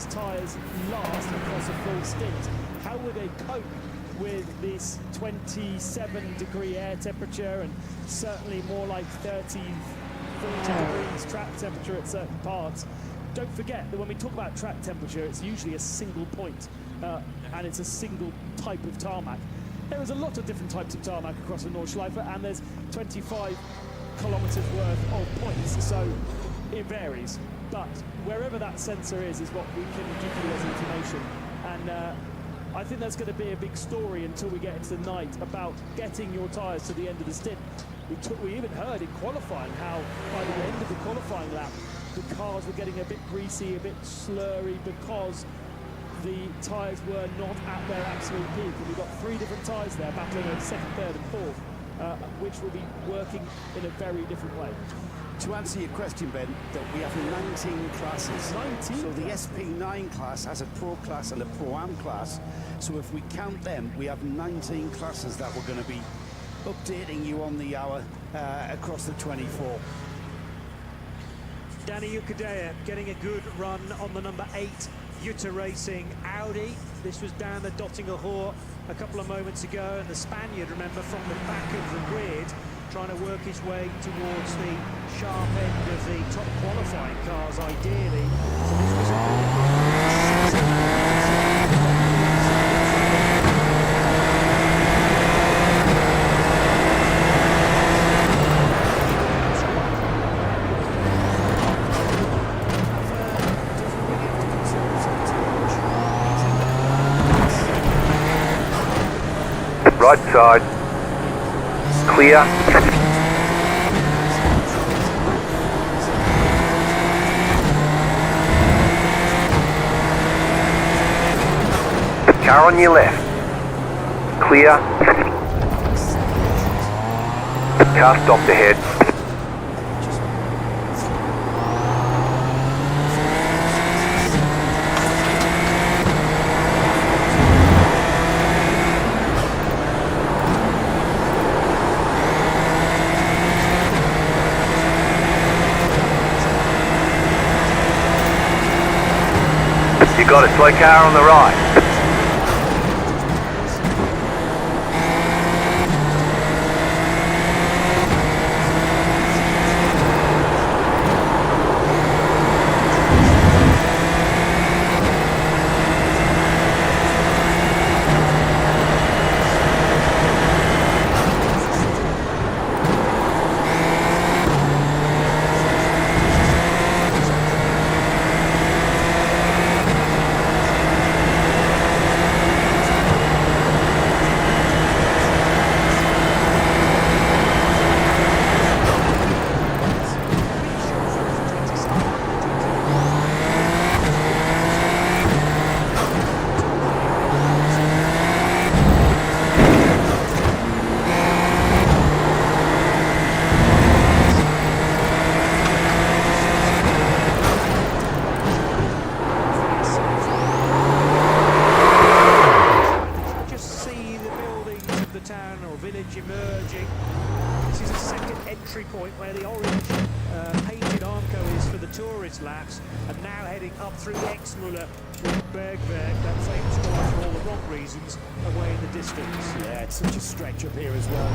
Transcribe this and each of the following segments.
these tyres last across a full stint? How will they cope with this 27-degree air temperature and certainly more like 30, 40 degrees track temperature at certain parts? Don't forget that when we talk about track temperature, it's usually a single point and it's a single type of tarmac. There is a lot of different types of tarmac across the Nordschleife, and there's 25 kilometres worth of points, so it varies. But wherever that sensor is what we can give you as information. And I think that's going to be a big story until we get into the night about getting your tyres to the end of the stint. We even heard in qualifying how by the end of the qualifying lap, the cars were getting a bit greasy, a bit slurry, because the tyres were not at their absolute peak. And we've got 3 different tyres there battling over second, third and fourth, which will be working in a very different way. To answer your question, Ben, that we have 19 classes. 19? So the SP9 class has a Pro class and a Pro-Am class. So if we count them, we have 19 classes that we're going to be updating you on the hour across the 24. Danny Ukadea getting a good run on the number 8 iRacing Audi. This was down the Dottinger Hoor a couple of moments ago, and the Spaniard, remember, from the back of the grid, trying to work his way towards the sharp end of the top qualifying cars, ideally. So this was right side, clear. Car on your left, clear. Car stopped ahead. You got a slow car on the right. Emerging. This is a second entry point where the orange painted Armco is for the tourist laps, and now heading up through Exmuller with Bergwerk, that famous corner for all the wrong reasons, away in the distance. Yeah, it's such a stretch up here as well.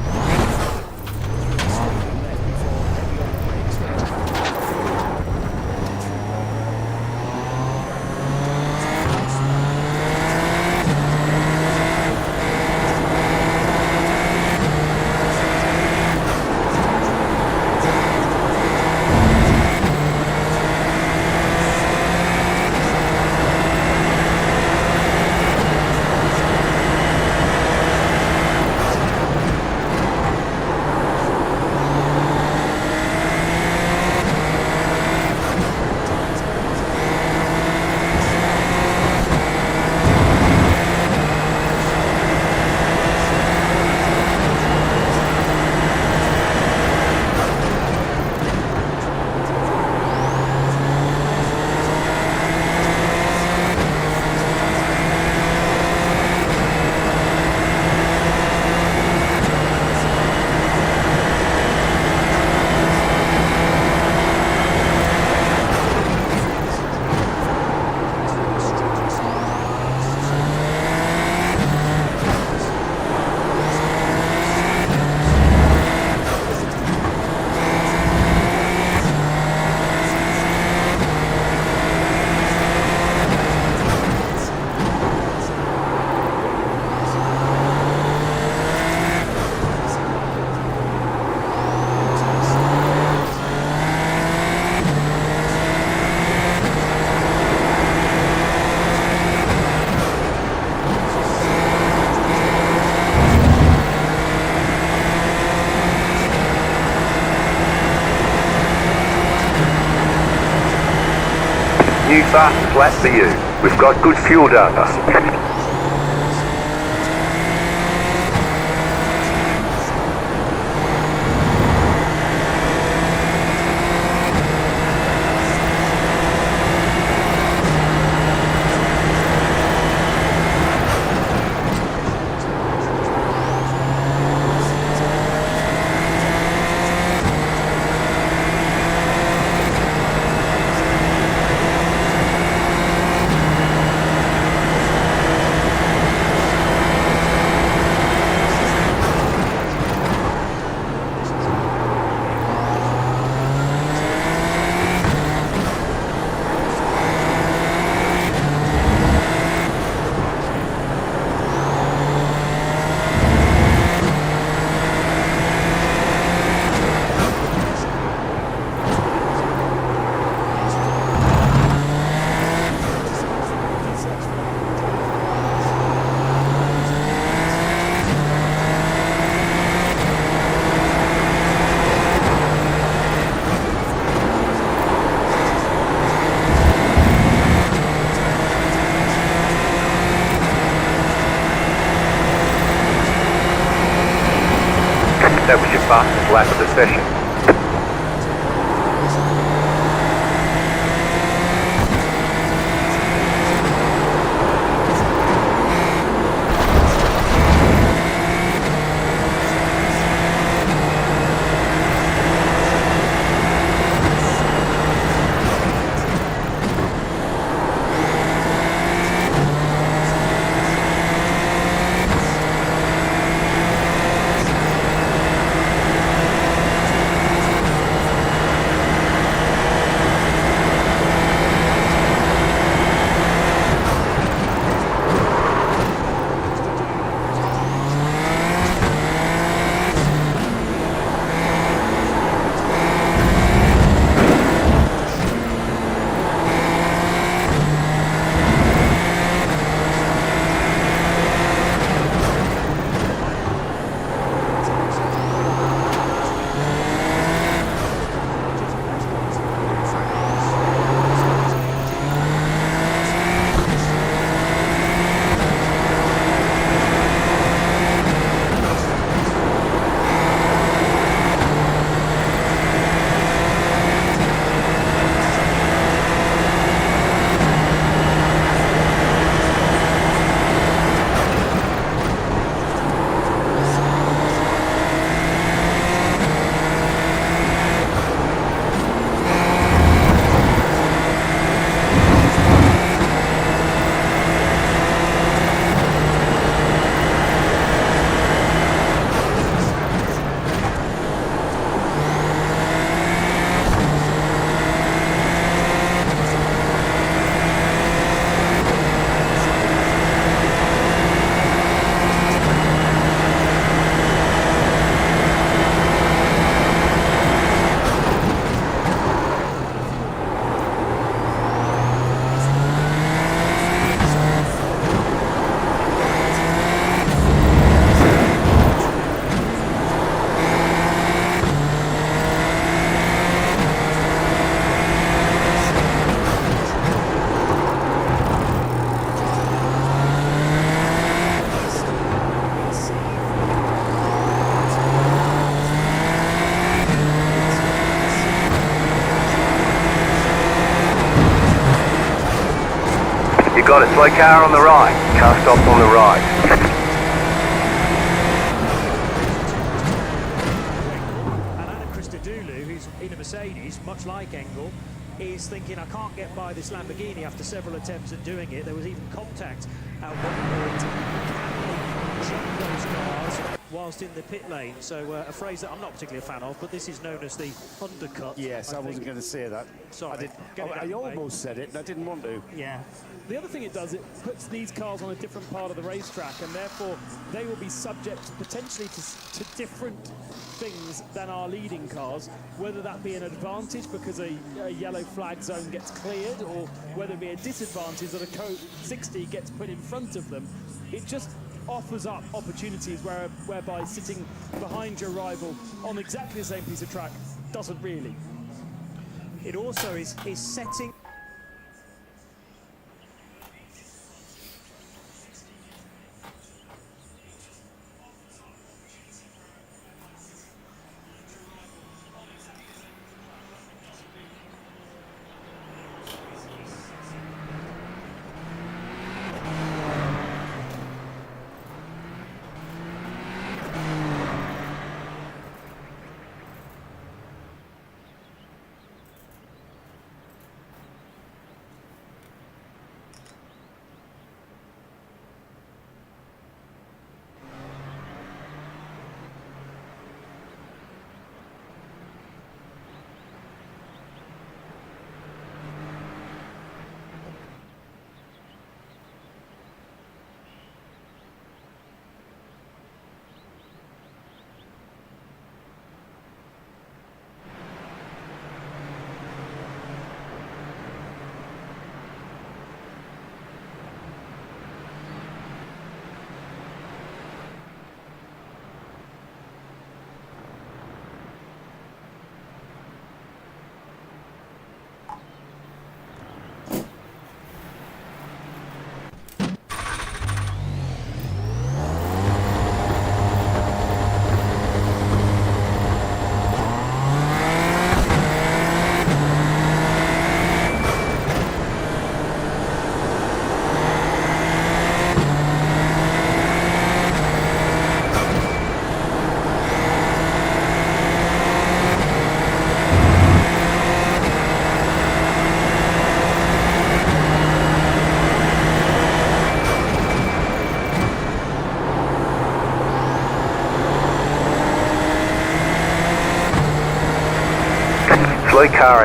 New fastest lap for you. We've got good fuel data. That was your fastest lap of the session. You got a slow car on the right. Car stopped on the right. And Anna Christodoulou, who's in a Mercedes, much like Engel, is thinking, I can't get by this Lamborghini after several attempts at doing it. There was even contact at one point. Can they check those cars whilst in the pit lane? So a phrase that I'm not particularly a fan of, but this is known as the undercut. Yes, I wasn't going to say that. Sorry. I almost said it, and I didn't want to. Yeah. The other thing it does, it puts these cars on a different part of the racetrack, and therefore they will be subject potentially to different things than our leading cars, whether that be an advantage because a yellow flag zone gets cleared, or whether it be a disadvantage that a code 60 gets put in front of them. It just offers up opportunities whereby sitting behind your rival on exactly the same piece of track doesn't really. It also is setting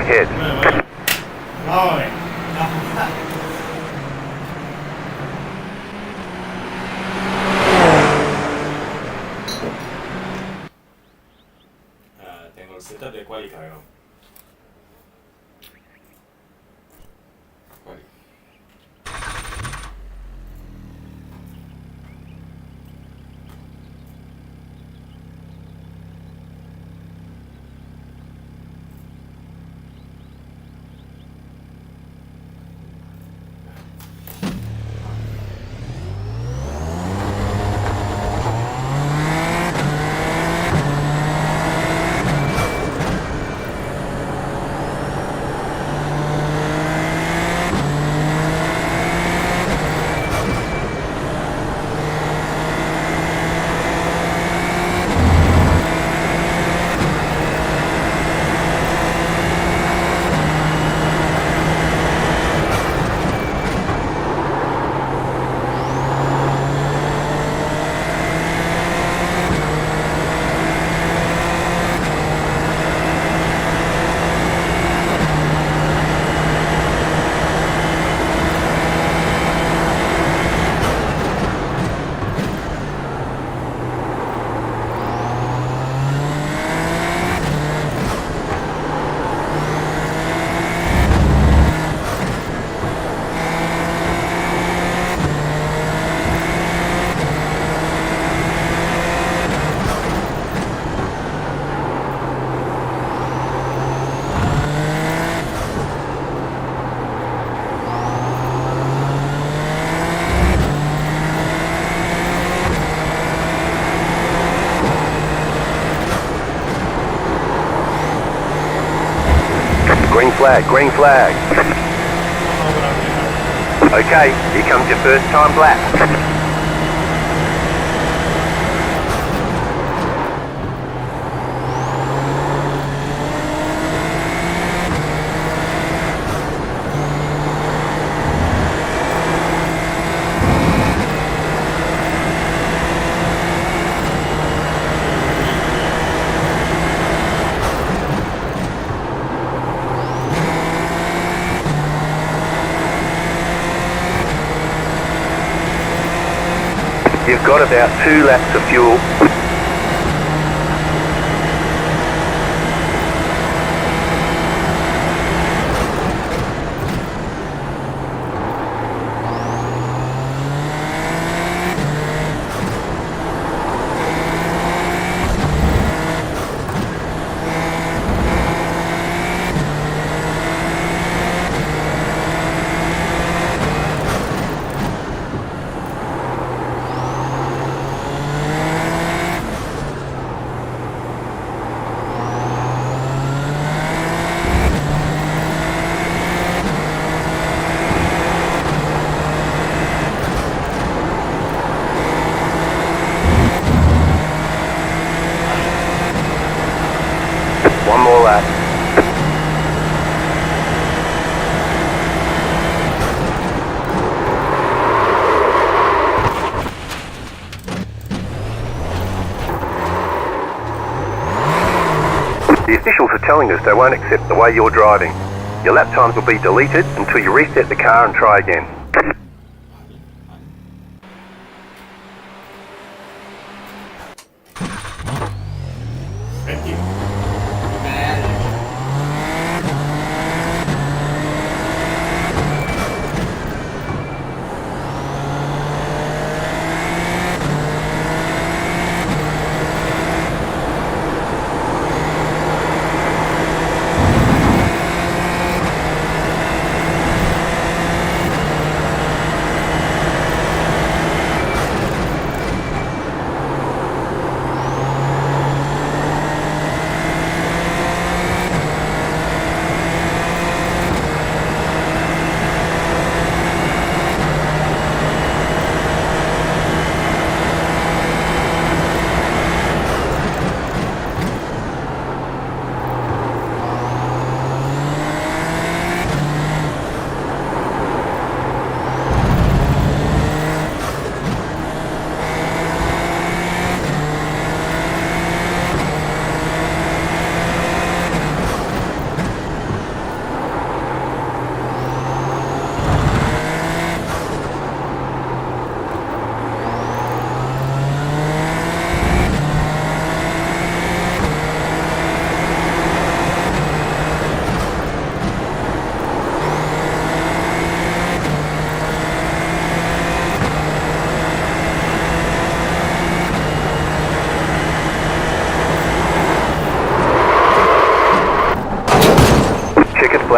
car ahead. Tengo el setup de quali cargo. Quali. Green flag, green flag. Okay, here comes your first time lap. You've got about 2 laps of fuel. One more lap. The officials are telling us they won't accept the way you're driving. Your lap times will be deleted until you reset the car and try again. Thank you.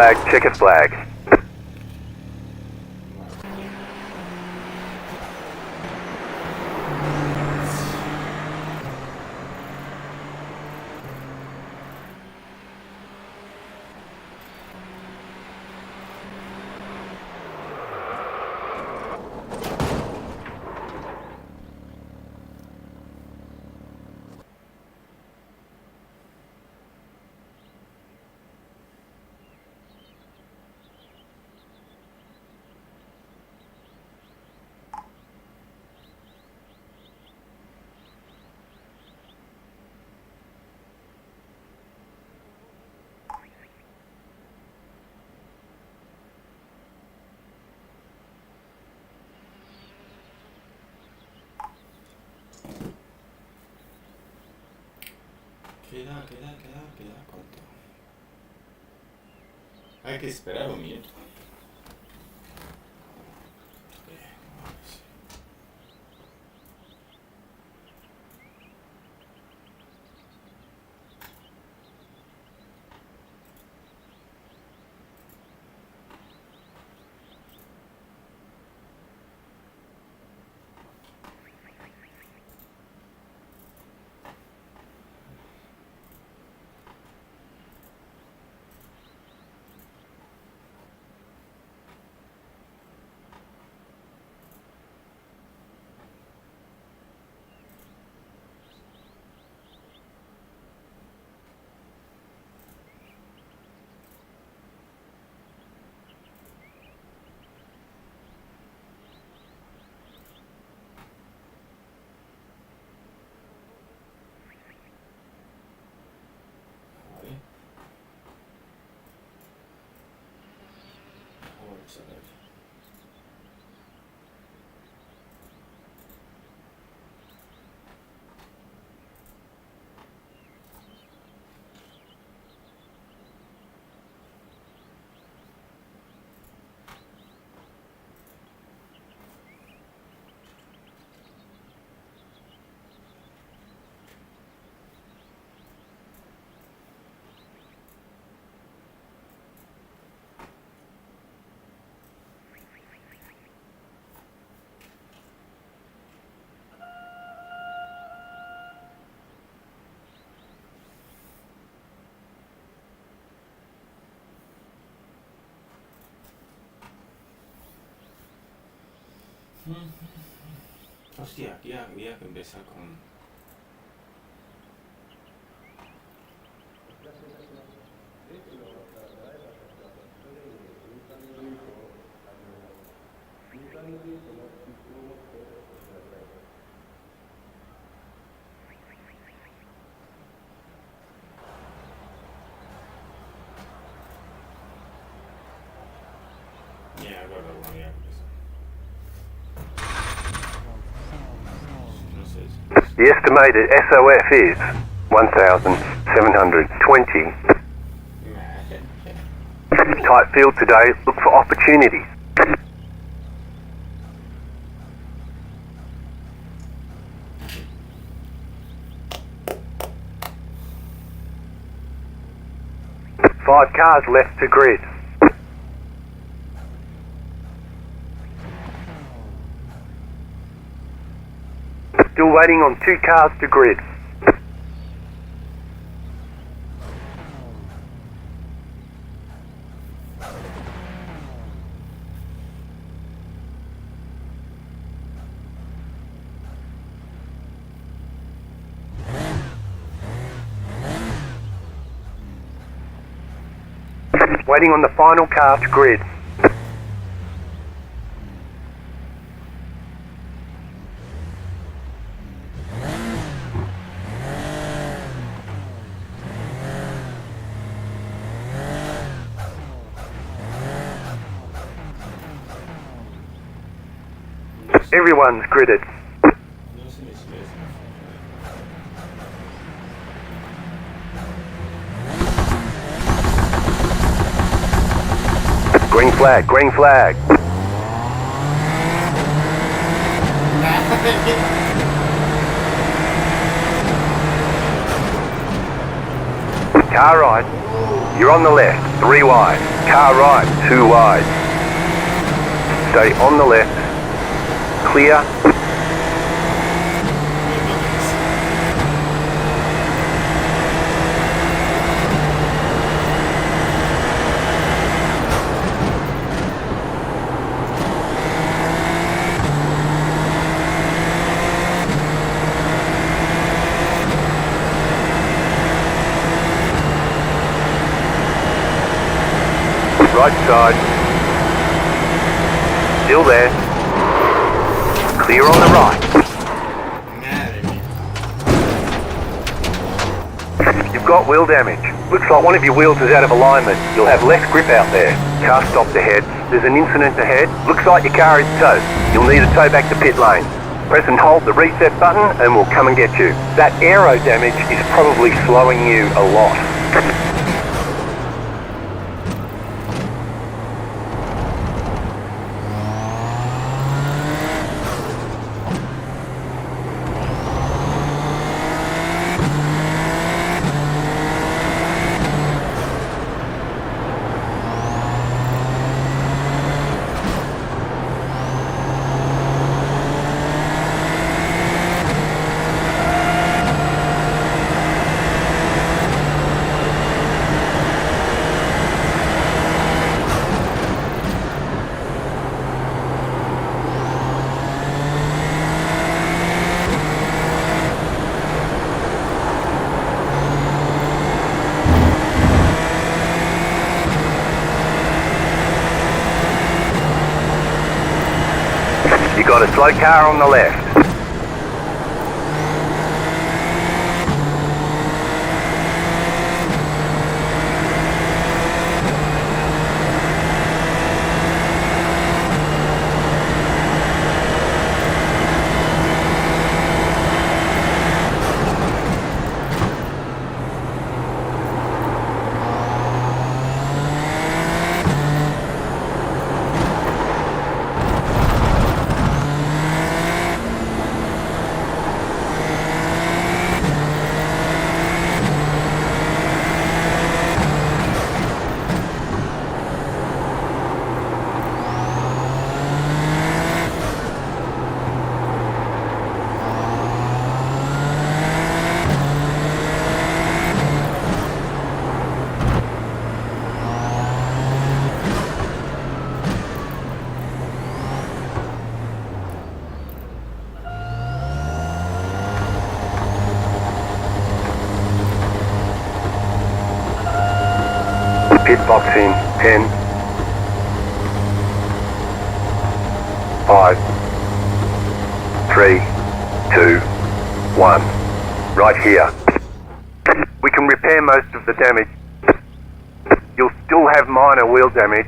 flag, checkered flag. Queda, ¿cuánto? Hay que esperar un minuto. Vale. Vamos a ver. Hostia, aquí había que empezar con... Yeah, guarda, había que empezar. No sé. The estimated SOF is 1,720. Tight field today, look for opportunities. Five cars left to grid. Still waiting on 2 cars to grid. Waiting on the final car to grid. Everyone's gridded. No sé ni si es. Green flag, green flag. Car ride. You're on the left, 3 wide. Car right, 2 wide. Stay on the left. Clear. Right side. Still there. Clear on the right. Madre mía. You've got wheel damage. Looks like one of your wheels is out of alignment. You'll have less grip out there. Car stopped ahead. There's an incident ahead. Looks like your car is towed. You'll need a tow back to pit lane. Press and hold the reset button and we'll come and get you. That aero damage is probably slowing you a lot. You got a slow car on the left. Pit box in 10, 5, 3, 2, 1. Right here. We can repair most of the damage. You'll still have minor wheel damage.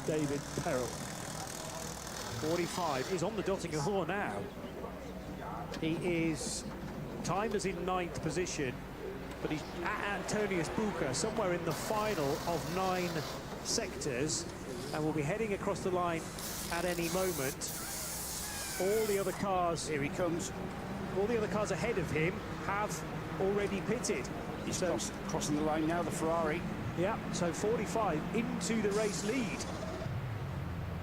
David Perel. 45 is on the Dottinger Horn now. He is timed as in 9th position, but he's at Antonius Bucher, somewhere in the final of 9 sectors, and will be heading across the line at any moment. All the other cars, Here he comes. all the other cars ahead of him have already pitted. He's So, crossing the line now, the Ferrari. yeah, so 45 into the race lead.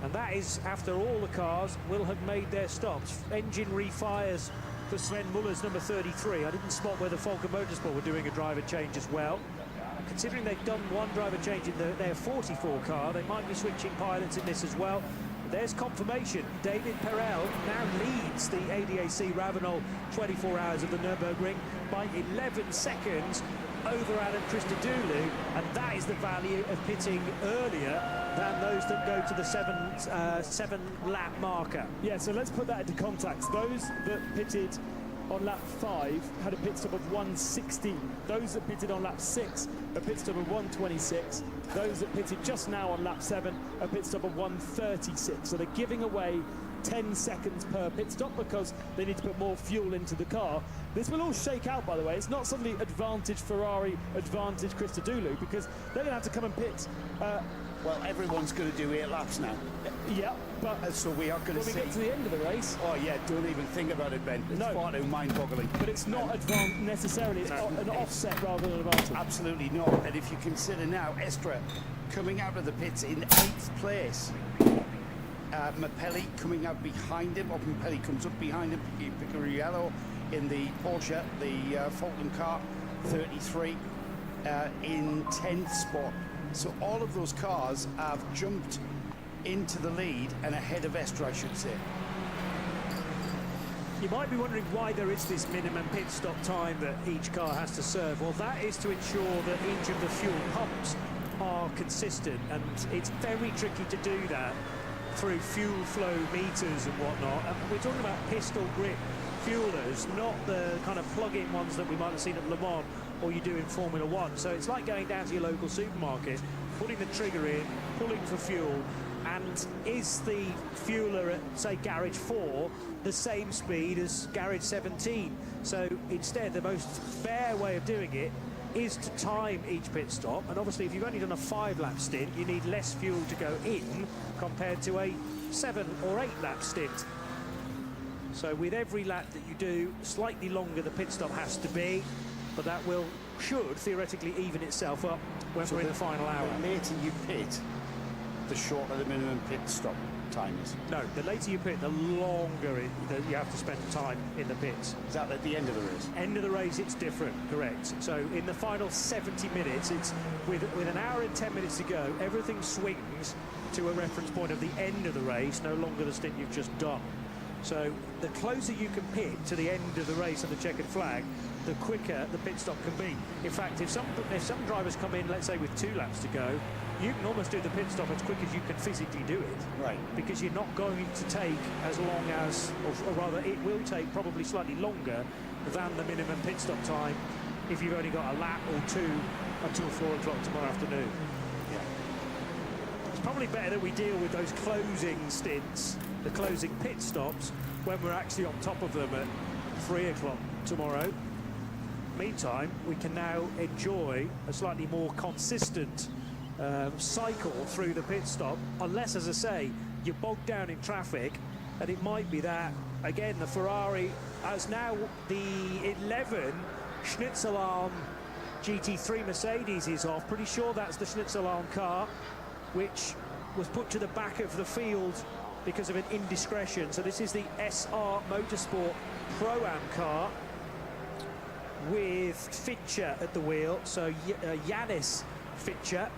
And that is after all the cars will have made their stops. Engine refires for Sven Muller's number 33. I didn't spot whether Falcon Motorsport were doing a driver change as well. Considering they've done one driver change in their 44 car, they might be switching pilots in this as well. There's confirmation. David Perel now leads the ADAC Ravenel 24 Hours of the Nürburgring by 11 seconds over Adam Christodoulou, and that is the value of pitting earlier than those that go to the seven lap marker. Yeah, so let's put that into context. Those that pitted on lap 5 had a pit stop of 1:16. Those that pitted on lap 6 a pit stop of 1:26. Those that pitted just now on lap 7 a pit stop of 1:36. So they're giving away 10 seconds per pit stop because they need to put more fuel into the car. This will all shake out, by the way. It's not suddenly advantage Ferrari, advantage Christodoulou, because they're going to have to come and pit. Well, everyone's going to do 8 laps now. Yeah, but So we are going when to we see... get to the end of the race, Oh, yeah, don't even think about it, Ben. It's No. far too mind-boggling. but it's not necessarily, it's an offset rather than an advantage. Absolutely not. And if you consider now, Estra coming out of the pits in 8th place. Mapelli coming out behind him, or Mapelli comes up behind him, Picariello in the Porsche, the Falcon car, 33 in 10th spot. So all of those cars have jumped into the lead and ahead of Estra, I should say. You might be wondering why there is this minimum pit stop time that each car has to serve. Well, that is to ensure that each of the fuel pumps are consistent, and it's very tricky to do that through fuel flow meters and whatnot. And we're talking about pistol grip fuelers, not the kind of plug-in ones that we might have seen at Le Mans or you do in Formula 1. So it's like going down to your local supermarket, putting the trigger in, pulling for fuel, and is the fueler at, say, garage 4 the same speed as garage 17? So instead, the most fair way of doing it is to time each pit stop, and obviously if you've only done a 5-lap stint, you need less fuel to go in compared to a 7 or 8 lap stint. So with every lap that you do, slightly longer the pit stop has to be, but that should theoretically even itself up when we're in the final hour. The later you pit, the shorter the minimum pit stop time is. No, the later you pit, the longer that you have to spend time in the pits. Is that at the end of the race? End of the race, it's different, correct. So in the final 70 minutes, it's with an hour and 10 minutes to go, everything swings to a reference point of the end of the race, no longer the stint you've just done. So the closer you can pit to the end of the race on the checkered flag, the quicker the pit stop can be. In fact, if some drivers come in, let's say with 2 laps to go, you can almost do the pit stop as quick as you can physically do it. Right. Because you're not going to take as long as, or rather it will take probably slightly longer than the minimum pit stop time if you've only got a lap or 2 until 4 o'clock tomorrow afternoon. Yeah. It's probably better that we deal with those closing stints, the closing pit stops, when we're actually on top of them at 3 o'clock tomorrow. Meantime, we can now enjoy a slightly more consistent cycle through the pit stop, unless, as I say, you're bogged down in traffic, and it might be that, again, the Ferrari has now the 11 Schnitzelarm GT3 Mercedes is off. Pretty sure that's the Schnitzelarm car, which was put to the back of the field because of an indiscretion. So this is the SR Motorsport Pro-Am car with Fitcher at the wheel, so Yanis Fitcher,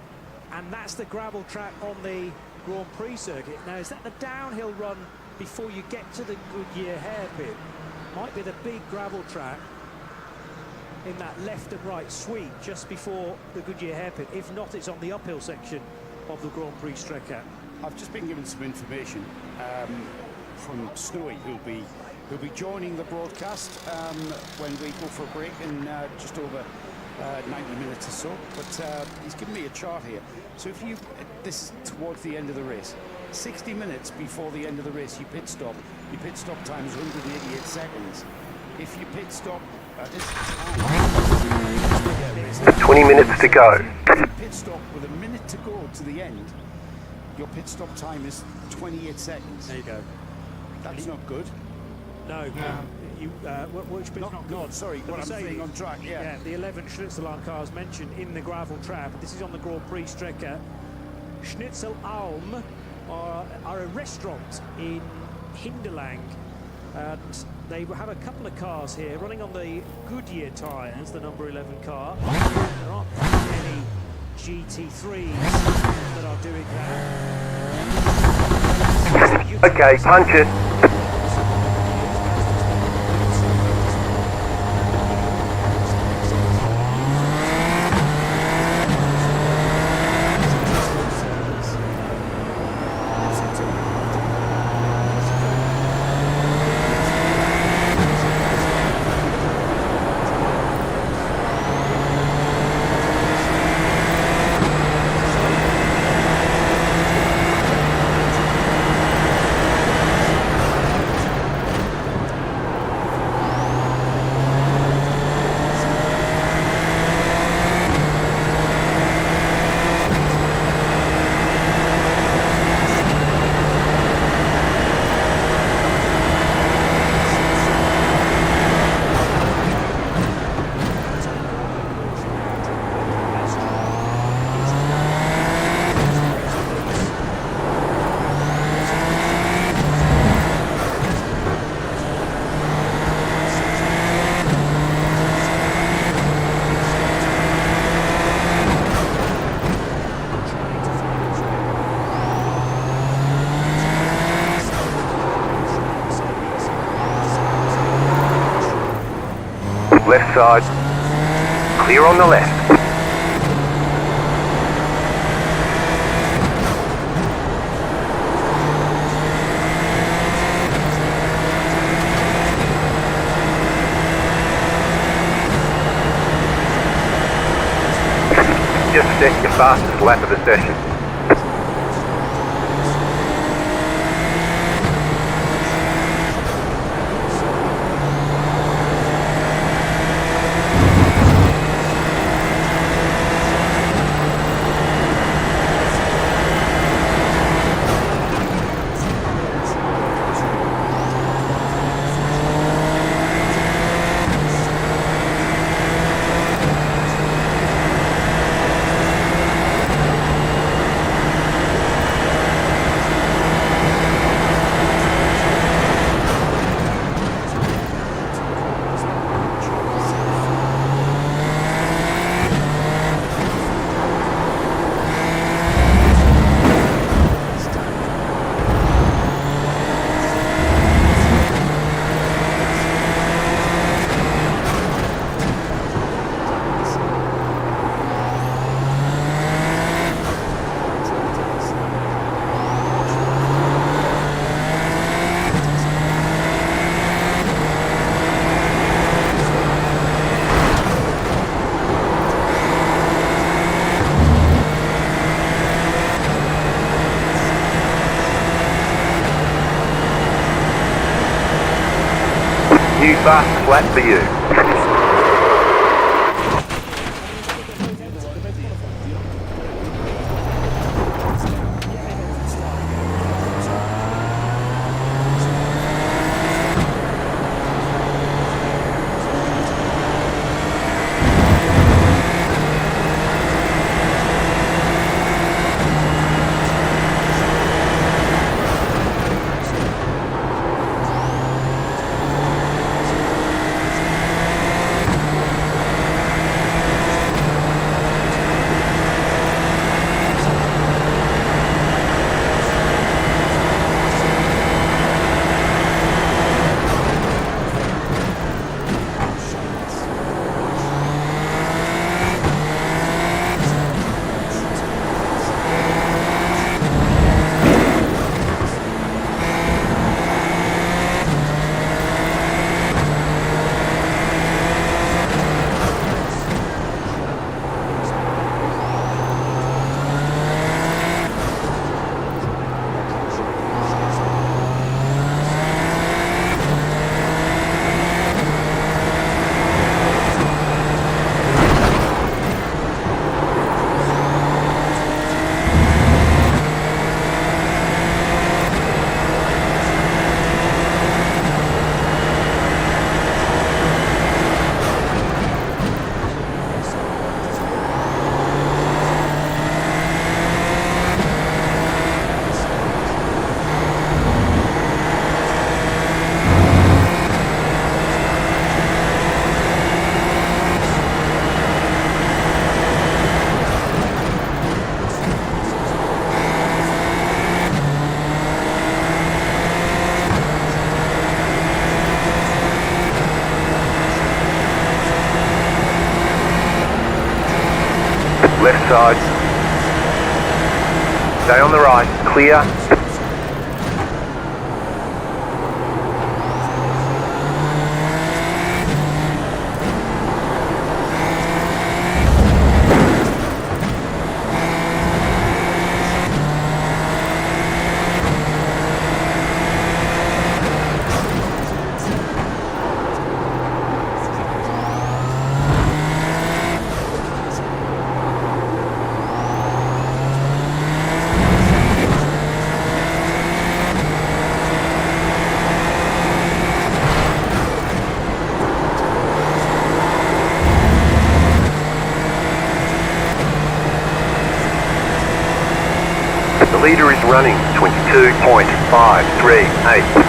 and that's the gravel track on the Grand Prix circuit. Now, is that the downhill run before you get to the Goodyear hairpin? Might be the big gravel track in that left and right sweep just before the Goodyear hairpin. If not, it's on the uphill section of the Grand Prix Strecke. I've just been given some information from Snowy, who'll be joining the broadcast when we go for a break in just over 90 minutes or so. But he's given me a chart here. So if this is towards the end of the race, 60 minutes before the end of the race, you pit stop. Your pit stop time is 188 seconds. If you pit stop at this time, 20 minutes to go. if you pit stop with a minute to go to the end, your pit stop time is 28 seconds. There you go. That's not good. No, you, which bit's not good. No, sorry, The what I'm saying Mercedes. on track, yeah. Yeah, the 11 Schnitzelalm cars mentioned in the gravel trap. This is on the Grand Prix Strecke. Schnitzelalm are a restaurant in Hinterland, and they have a couple of cars here running on the Goodyear tyres, the number 11 car. There aren't many GT3s that are doing that. Okay, punch it. Left side. Clear on the left. Just set your fastest lap of the session. New fast flat for you. Left side. Stay on the right. Clear. The leader is running 22.538.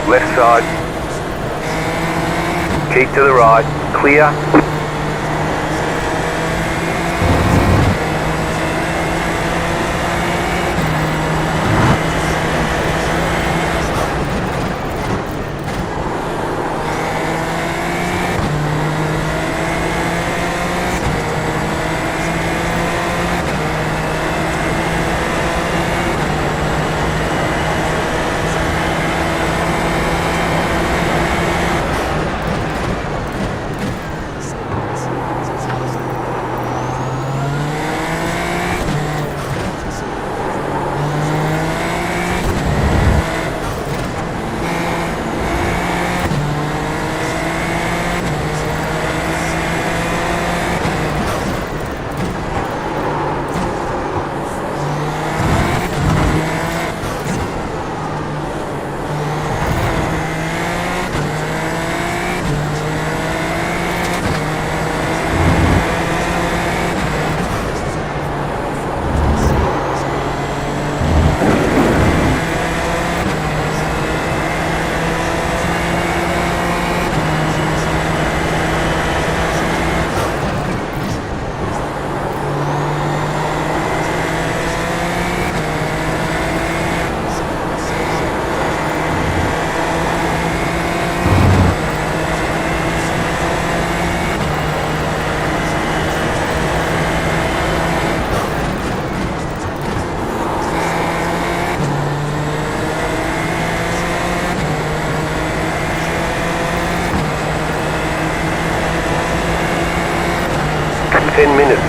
Left side. Keep to the right. Clear.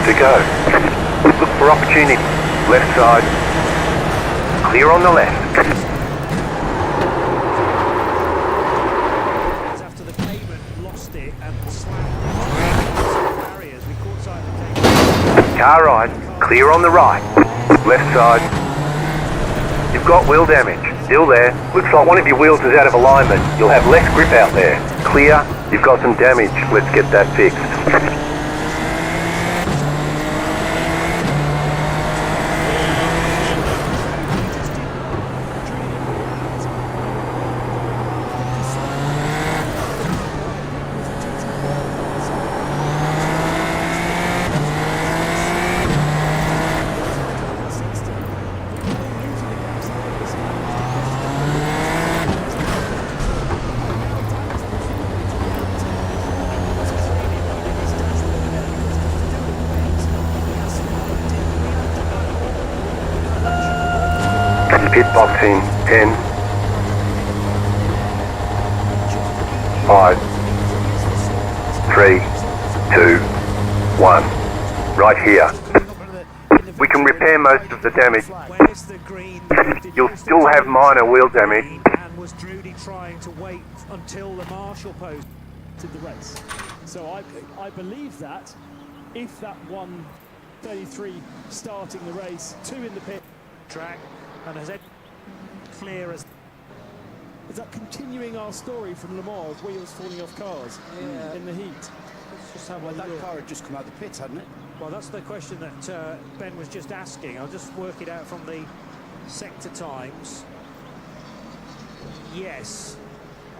To go. Look for opportunity. Left side. Clear on the left. After the pavement lost it and slammed barriers, we caught sight of the pavement. Car right. Clear on the right. Left side. You've got wheel damage. Still there. Looks like one of your wheels is out of alignment. You'll have less grip out there. Clear. You've got some damage. Let's get that fixed. Pit box in 10, 5, 3, 2, 1. Right here. We can repair most of the damage. Where's the green? You'll still have minor wheel damage. And was Drudy trying to wait until the marshal post to the race. So I believe that if that 1:33 starting the race, 2 in the pit track, and as clear as is that continuing our story from Le Mans of wheels falling off cars in the heat. Let's just have Well, a that look. car had just come out of the pits, hadn't it? Well, that's the question that Ben was just asking. I'll just work it out from the sector times. Yes,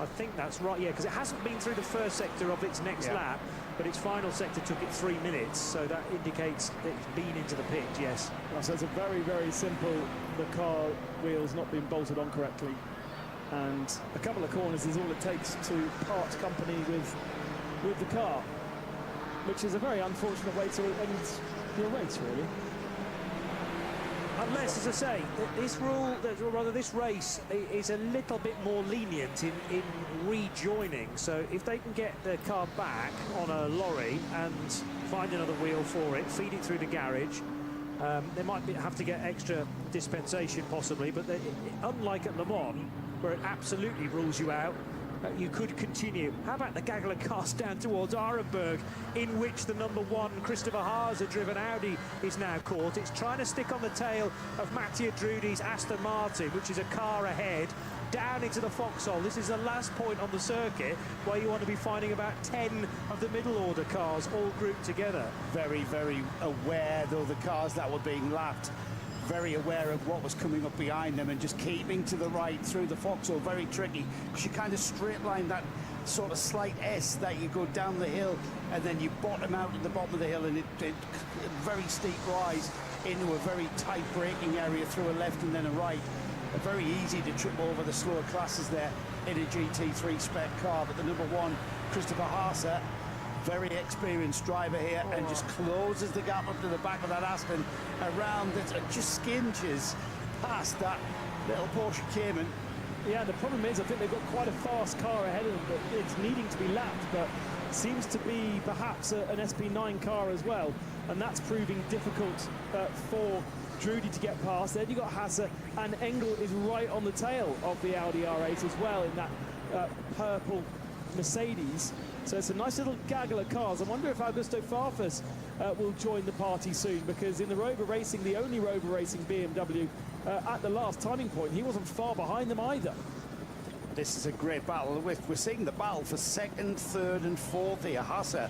I think that's right. Yeah, because it hasn't been through the first sector of its next lap, but its final sector took it 3 minutes, so that indicates that it's been into the pit. Yes. So it's a very, very simple, the car wheels not being bolted on correctly, and a couple of corners is all it takes to part company with the car, which is a very unfortunate way to end your race, really. Unless, as I say, this rule, or rather this race, is a little bit more lenient in rejoining. So if they can get their car back on a lorry and find another wheel for it, feed it through the garage, they might have to get extra dispensation possibly, but unlike at Le Mans, where it absolutely rules you out, you could continue. How about the gaggle of cars down towards Arenberg, in which the #1 Christopher Haase-driven Audi is now caught. It's trying to stick on the tail of Mattia Drudy's Aston Martin, which is a car ahead, down into the foxhole. This is the last point on the circuit where you want to be finding about 10 of the middle order cars all grouped together. Very, very aware, though, the cars that were being lapped. Very aware of what was coming up behind them and just keeping to the right through the foxhole. Very tricky, because you kind of straight line that sort of slight S that you go down the hill and then you bottom out at the bottom of the hill, and it very steep rise into a very tight braking area through a left and then a right. Very easy to trip over the slower classes there in a GT3 spec car, but the #1 Christopher Haase, very experienced driver here, and just closes the gap up to the back of that Aston around it, just skinches past that little Porsche Cayman. Yeah, the problem is I think they've got quite a fast car ahead of them, but it's needing to be lapped, but seems to be perhaps an SP9 car as well, and that's proving difficult for Drudy to get past. Then you've got Haase, and Engel is right on the tail of the Audi R8 as well in that purple Mercedes. So it's a nice little gaggle of cars. I wonder if Augusto Farfus will join the party soon, because in the Rover Racing, the only Rover Racing BMW, at the last timing point, he wasn't far behind them either. This is a great battle. We're seeing the battle for second, third and fourth here. Haase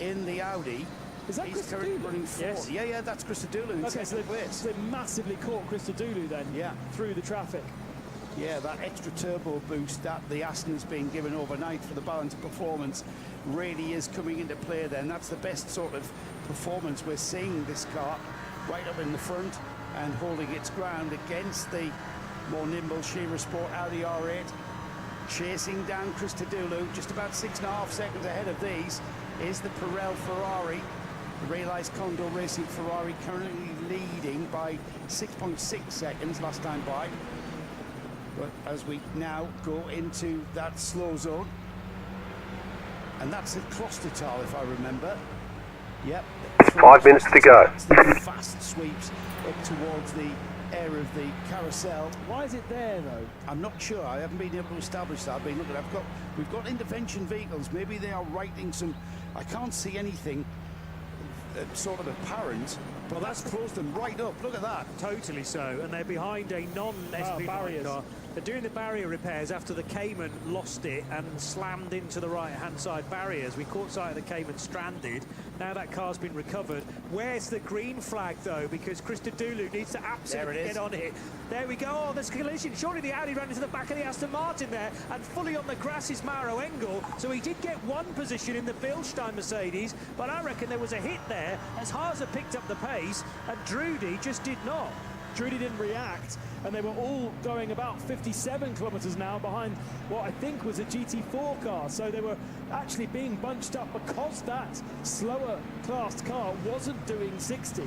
in the Audi. Is that He's currently running fourth. Yes. Yeah, that's Christodoulou in Okay, so second place. they massively caught Christodoulou then through the traffic. Yeah, that extra turbo boost that the Aston's been given overnight for the balance of performance really is coming into play then. That's the best sort of performance we're seeing this car right up in the front and holding its ground against the more nimble Shearer Sport Audi R8. Chasing down Christodoulou, just about 6.5 seconds ahead of these is the Pirelli Ferrari. The Realized Condor Racing Ferrari currently leading by 6.6 seconds last time by. But as we now go into that slow zone, and that's at Klostertal, if I remember. Yep. 5 minutes to go. The fast sweeps up towards the air of the carousel. Why is it there though? I'm not sure. I haven't been able to establish that. I've been looking. We've got intervention vehicles. Maybe they are writing some. I can't see anything sort of apparent. But that's closed them right up. Look at that. Totally so, and they're behind a non-SP barriers. car. They're doing the barrier repairs after the Cayman lost it and slammed into the right-hand side barriers. We caught sight of the Cayman stranded. Now that car's been recovered. Where's the green flag, though? Because Christodoulou needs to absolutely get on it. There we go. Oh, there's collision. Surely the Audi ran into the back of the Aston Martin there, and fully on the grass is Mauro Engel. So he did get one position in the Bilstein Mercedes, but I reckon there was a hit there as Haase picked up the pace, and Drudy just did not. Drudy didn't react, and they were all going about 57 kilometers now behind what I think was a GT4 car. So they were actually being bunched up because that slower classed car wasn't doing 60.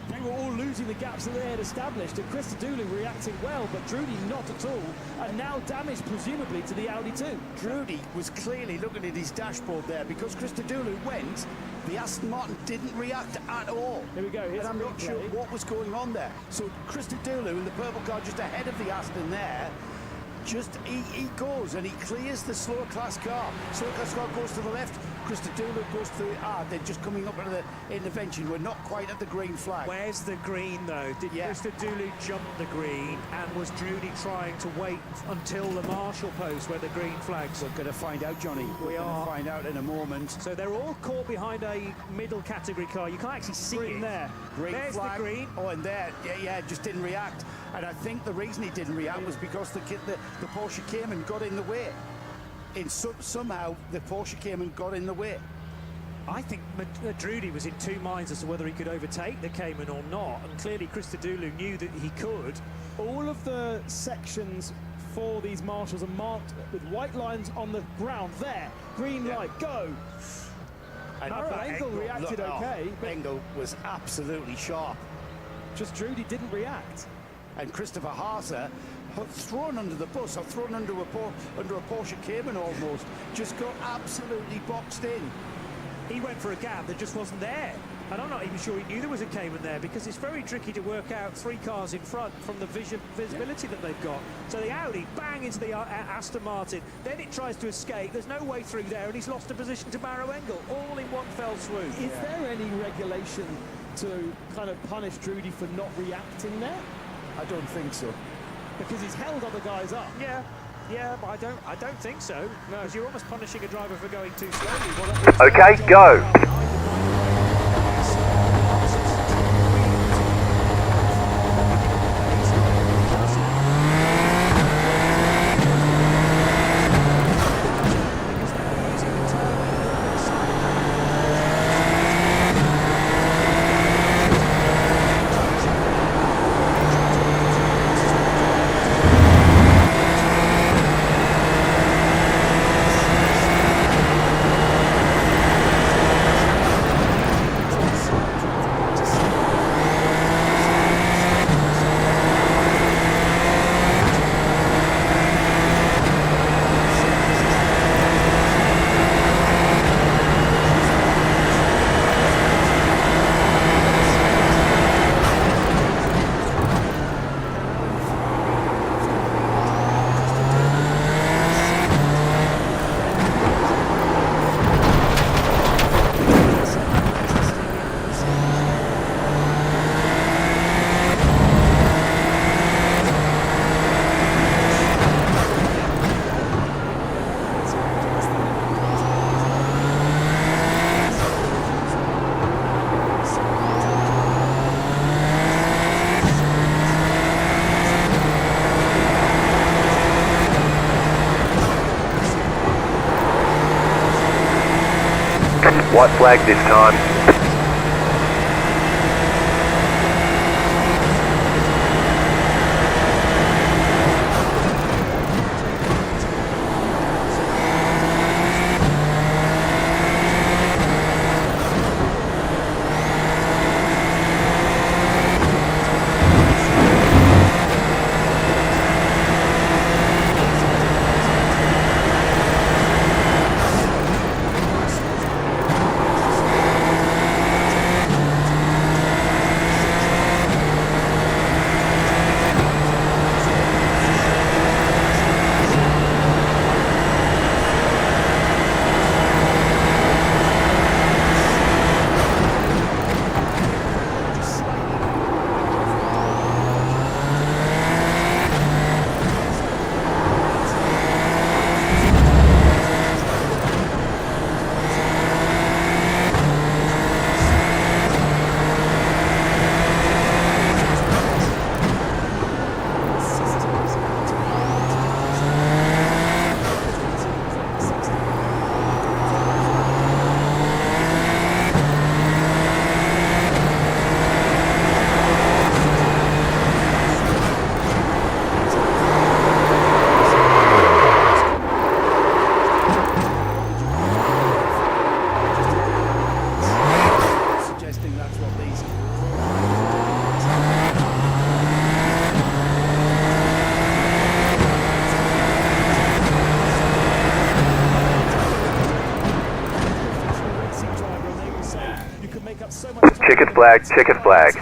They were all losing the gaps that they had established, and Christodoulou reacting well, but Drudy not at all, and now damage presumably to the Audi 2. Drudy was clearly looking at his dashboard there because Christodoulou went. The Aston Martin didn't react at all. Here we go. Here's And I'm a not replay. sure what was going on there. So Christodoulou in the purple car just ahead of the Aston there. He goes and he clears the slower class car. Slower class car goes to the left. Christodoulou goes to they're just coming up into the intervention. We're not quite at the green flag. Where's the green, though? Did Christodoulou jump the green, and was Drudy trying to wait until the marshal post where the green flags? We're going to find out, Johnny. We're going to find out in a moment. So they're all caught behind a middle category car. You can't actually see Green it. there. Green There's flag. the green. Oh, and there, just didn't react. And I think the reason he didn't react was because the Porsche came and got in the way. Somehow the Porsche came and got in the way. I think Drudy was in two minds as to whether he could overtake the Cayman or not, and clearly Christodoulou knew that he could. All of the sections for these marshals are marked with white lines on the ground. There, green light, go. And Engel reacted okay, but Engel was absolutely sharp. just Drudy didn't react. And Christopher Haase, thrown under the bus, or thrown under a Porsche Cayman almost, just got absolutely boxed in. He went for a gap that just wasn't there. And I'm not even sure he knew there was a Cayman there, because it's very tricky to work out three cars in front from the visibility that they've got. So the Audi bang into the Aston Martin, then it tries to escape. There's no way through there, and he's lost a position to Maro Engel, all in one fell swoop. Is there any regulation to kind of punish Drudy for not reacting there? I don't think so. Because he's held other guys up. Yeah, but I don't think so. No, because you're almost punishing a driver for going too slowly. Okay, go. White flag this time. Checkered flag, checkered flag.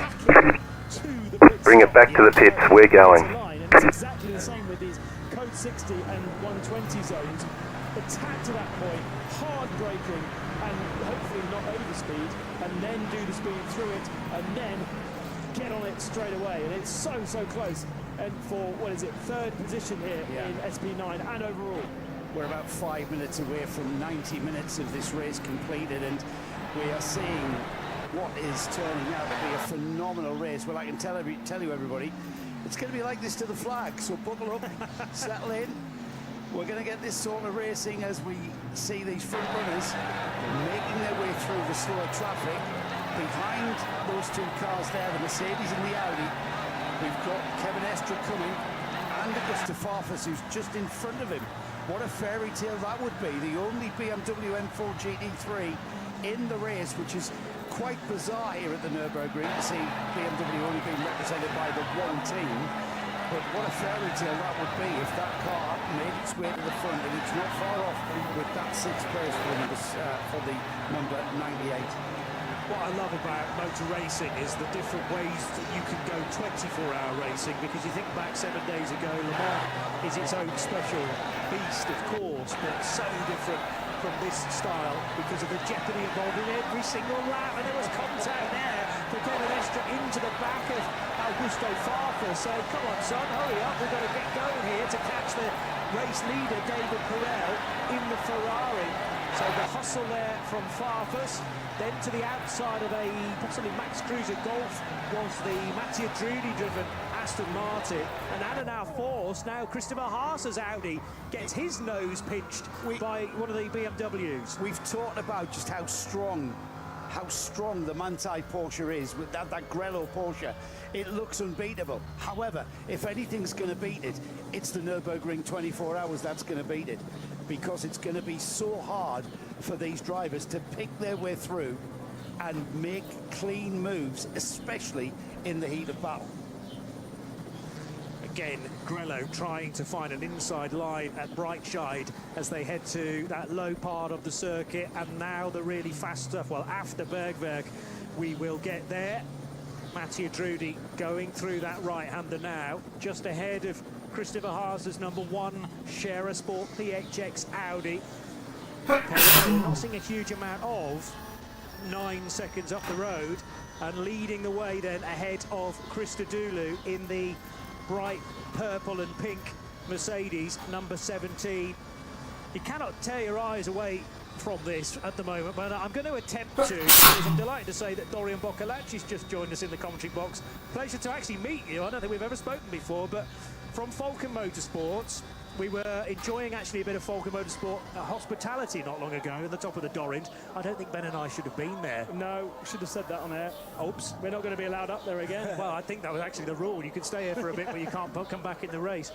Bring it back to the pits, we're going. And it's exactly the same with these code 60 and 120 zones. Attack to that point, hard braking, and hopefully not overspeed, and then do the speed through it, and then get on it straight away. And it's so close. And for, what is it, third position here in SP9 and overall. We're about 5 minutes away from 90 minutes of this race completed, and we are seeing what is turning out to be a phenomenal race. Well, I can tell you, everybody, it's going to be like this to the flag, so buckle up, settle in. We're going to get this sort of racing as we see these front runners making their way through the slower traffic. Behind those two cars there, the Mercedes and the Audi, we've got Kevin Estre coming, and Augusta Farfus, who's just in front of him. What a fairy tale that would be. The only BMW M4 GT3 in the race, which is quite bizarre here at the Nürburgring to see BMW only being represented by the one team. But what a fairy tale that would be if that car made its way to the front, and it's not far off with that sixth place for the number 98. What I love about motor racing is the different ways that you can go 24-hour racing, because you think back 7 days ago, Le Mans is its own special beast, of course, but so different from this style because of the jeopardy involved in every single lap. And there was contact there for Kevin Estre into the back of Augusto Farfus. So come on, son, hurry up, we've got to get going here to catch the race leader, David Perel, in the Ferrari. So the hustle there from Farfus. Then to the outside of a possibly Max Cruiser Golf was the Mattia Drudi-driven Aston Martin. And out of our force, now Christopher Haas's Audi gets his nose pinched by one of the BMWs. We've talked about just how strong the Manthey Porsche is with that Grello Porsche. It looks unbeatable. However, if anything's going to beat it, it's the Nürburgring 24 hours that's going to beat it, because it's going to be so hard for these drivers to pick their way through and make clean moves, especially in the heat of battle. Again, Grello trying to find an inside line at Breitscheid as they head to that low part of the circuit, and now the really fast stuff. Well, after Bergwerk, we will get there. Mattia Drudi going through that right-hander now, just ahead of Christopher Haas's number 1 Scherer Sport PHX Audi. Not seeing a huge amount of 9 seconds up the road, and leading the way then ahead of Christodoulou in the bright purple and pink Mercedes number 17. You cannot tear your eyes away from this at the moment, but I'm going to attempt to, because I'm delighted to say that Dorian Boccolacci's just joined us in the commentary box. Pleasure to actually meet you. I don't think we've ever spoken before, but from Falcon Motorsports. We were enjoying actually a bit of Falcon Motorsport hospitality not long ago at the top of the Dorint. I don't think Ben and I should have been there. No, should have said that on air. Oops. We're not going to be allowed up there again. Well, I think that was actually the rule. You can stay here for a bit, but you can't come back in the race.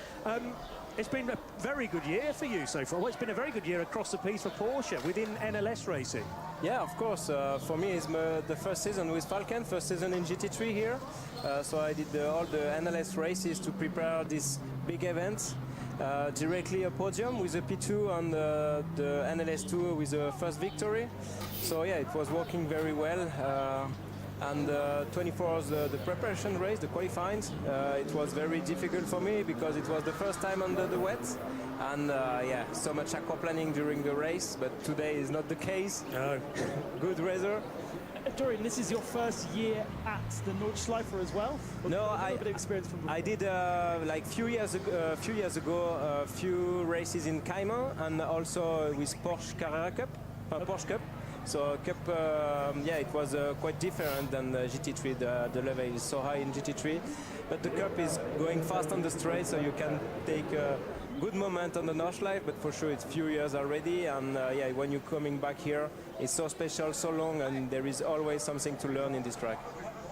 It's been a very good year for you so far. Well, it's been a very good year across the piece for Porsche within NLS racing. Yeah, of course. For me, it's the first season with Falcon, first season in GT3 here. So I did all the NLS races to prepare this big event. Directly a podium with a P2 on the NLS2 with the first victory. So yeah, it was working very well. And 24 hours, the preparation race, the qualifying, it was very difficult for me because it was the first time under the wet. And yeah, so much aquaplaning during the race, but today is not the case. No. Good weather. Dorian, this is your first year at the Nordschleife as well? No, I did like few years ago, a few races in Cayman, and also with Porsche Carrera Cup, Porsche Cup. So Cup, yeah, it was quite different than the GT3. The level is so high in GT3, but the Cup is going fast on the straight, so you can take a good moment on the Nordschleife. But for sure, it's few years already, and yeah, when you're coming back here, it's so special, so long, and there is always something to learn in this track.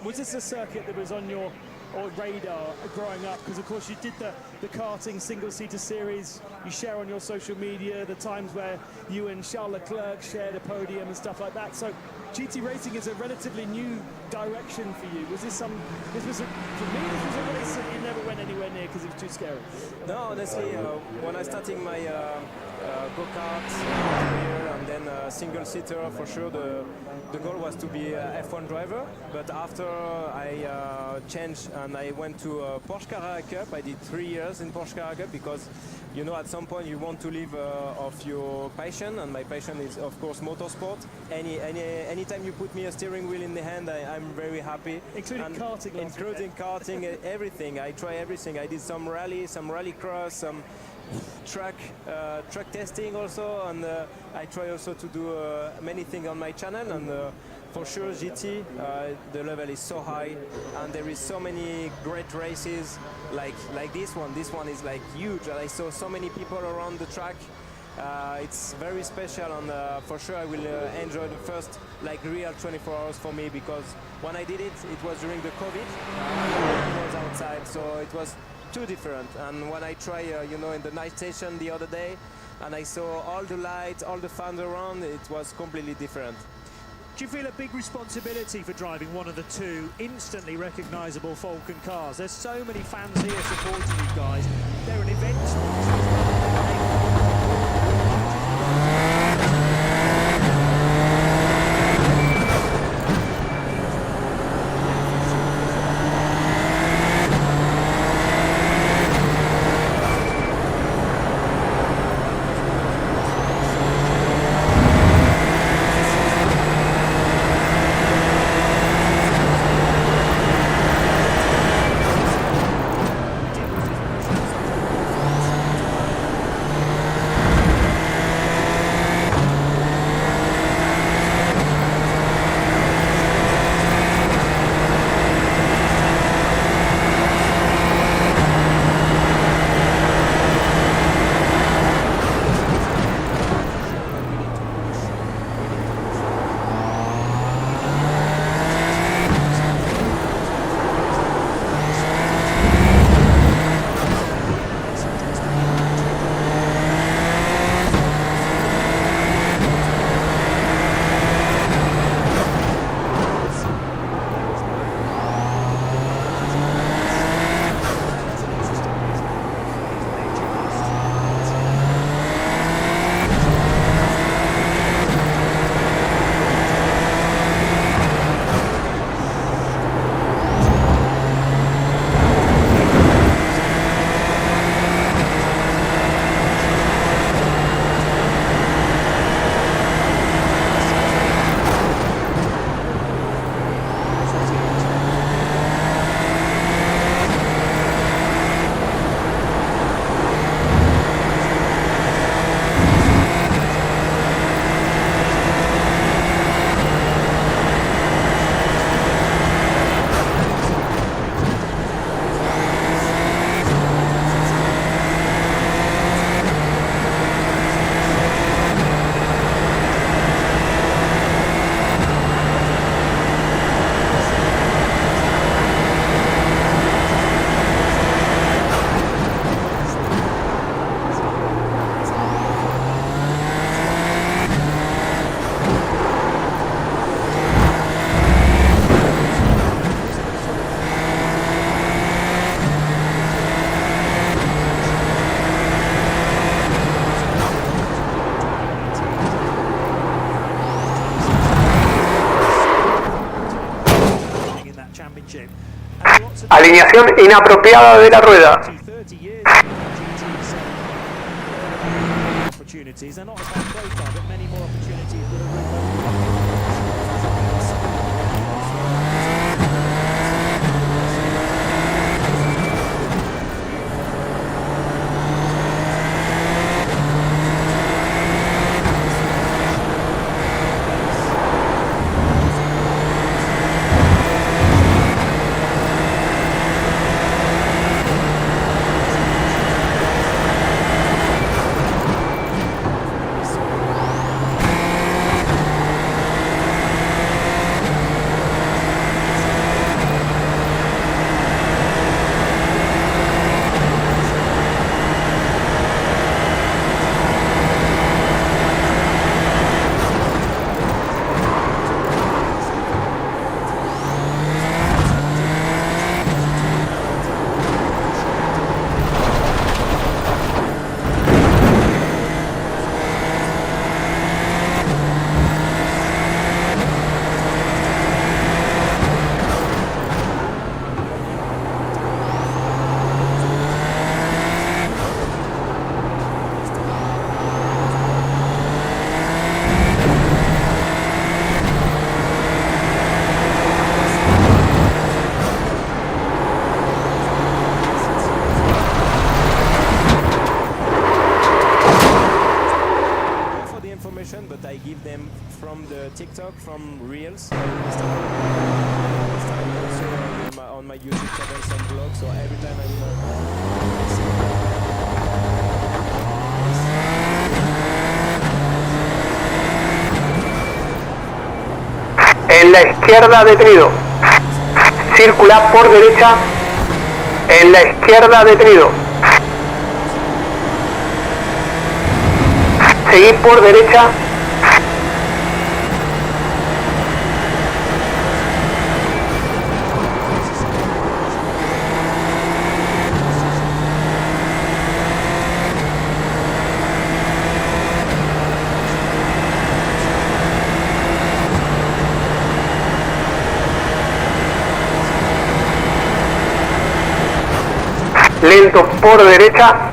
Was this a circuit that was on your radar growing up? Because of course you did the karting single-seater series. You share on your social media the times where you and Charles Leclerc shared a podium and stuff like that. So GT racing is a relatively new direction for you. Was this for me, this was a race that you never went anywhere near because it was too scary. No, honestly, when I started my go-kart career and then single-seater, for sure the goal was to be a F1 driver. But after I changed and I went to Porsche Carrera Cup, I did 3 years in Porsche Carrera Cup because, you know, at some point you want to live of your passion, and my passion is, of course, motorsport. Anytime you put me a steering wheel in the hand, I'm very happy. Including karting. Including karting, everything. I try everything. I did some rally cross, some track testing also, and I try also to do many things on my channel. And for sure, GT, the level is so high, and there is so many great races like this one. This one is like huge. I saw so many people around the track. It's very special, and for sure I will enjoy the first like real 24 hours for me, because when I did it, it was during the COVID. I was outside, so it was too different. And when I try, you know, in the night station the other day, and I saw all the lights, all the fans around, it was completely different. Do you feel a big responsibility for driving one of the two instantly recognisable Falcon cars? There's so many fans here supporting you guys. They're an event sponsor. Alineación inapropiada de la rueda. Opportunities. They're not as high profile, but many more opportunities would have TikTok, from Reels. I start also on my YouTube channel some vlogs, so every time I'm En la izquierda detenido. Circula por derecha. En la izquierda detenido. Seguid por derecha. Lento por derecha.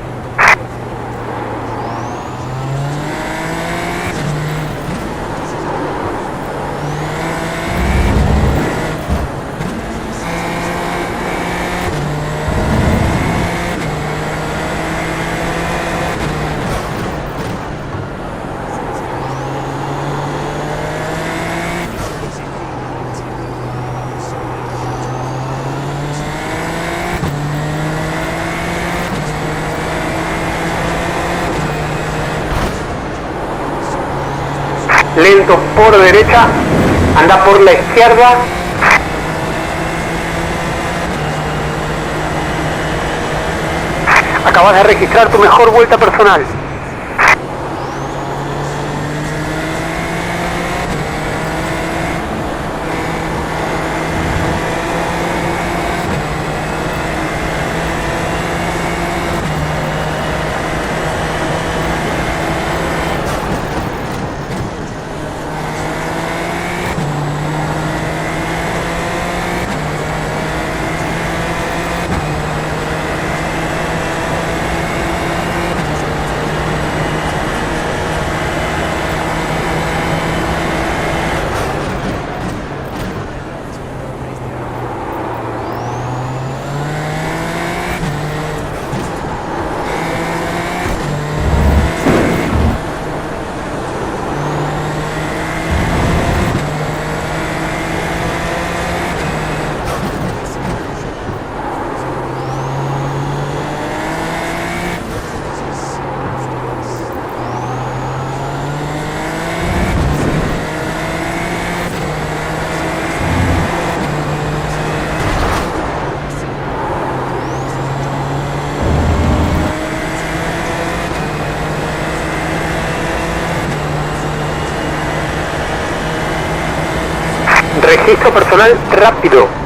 Lento por derecha, anda por la izquierda. Acabas de registrar tu mejor vuelta personal. Registro personal rápido.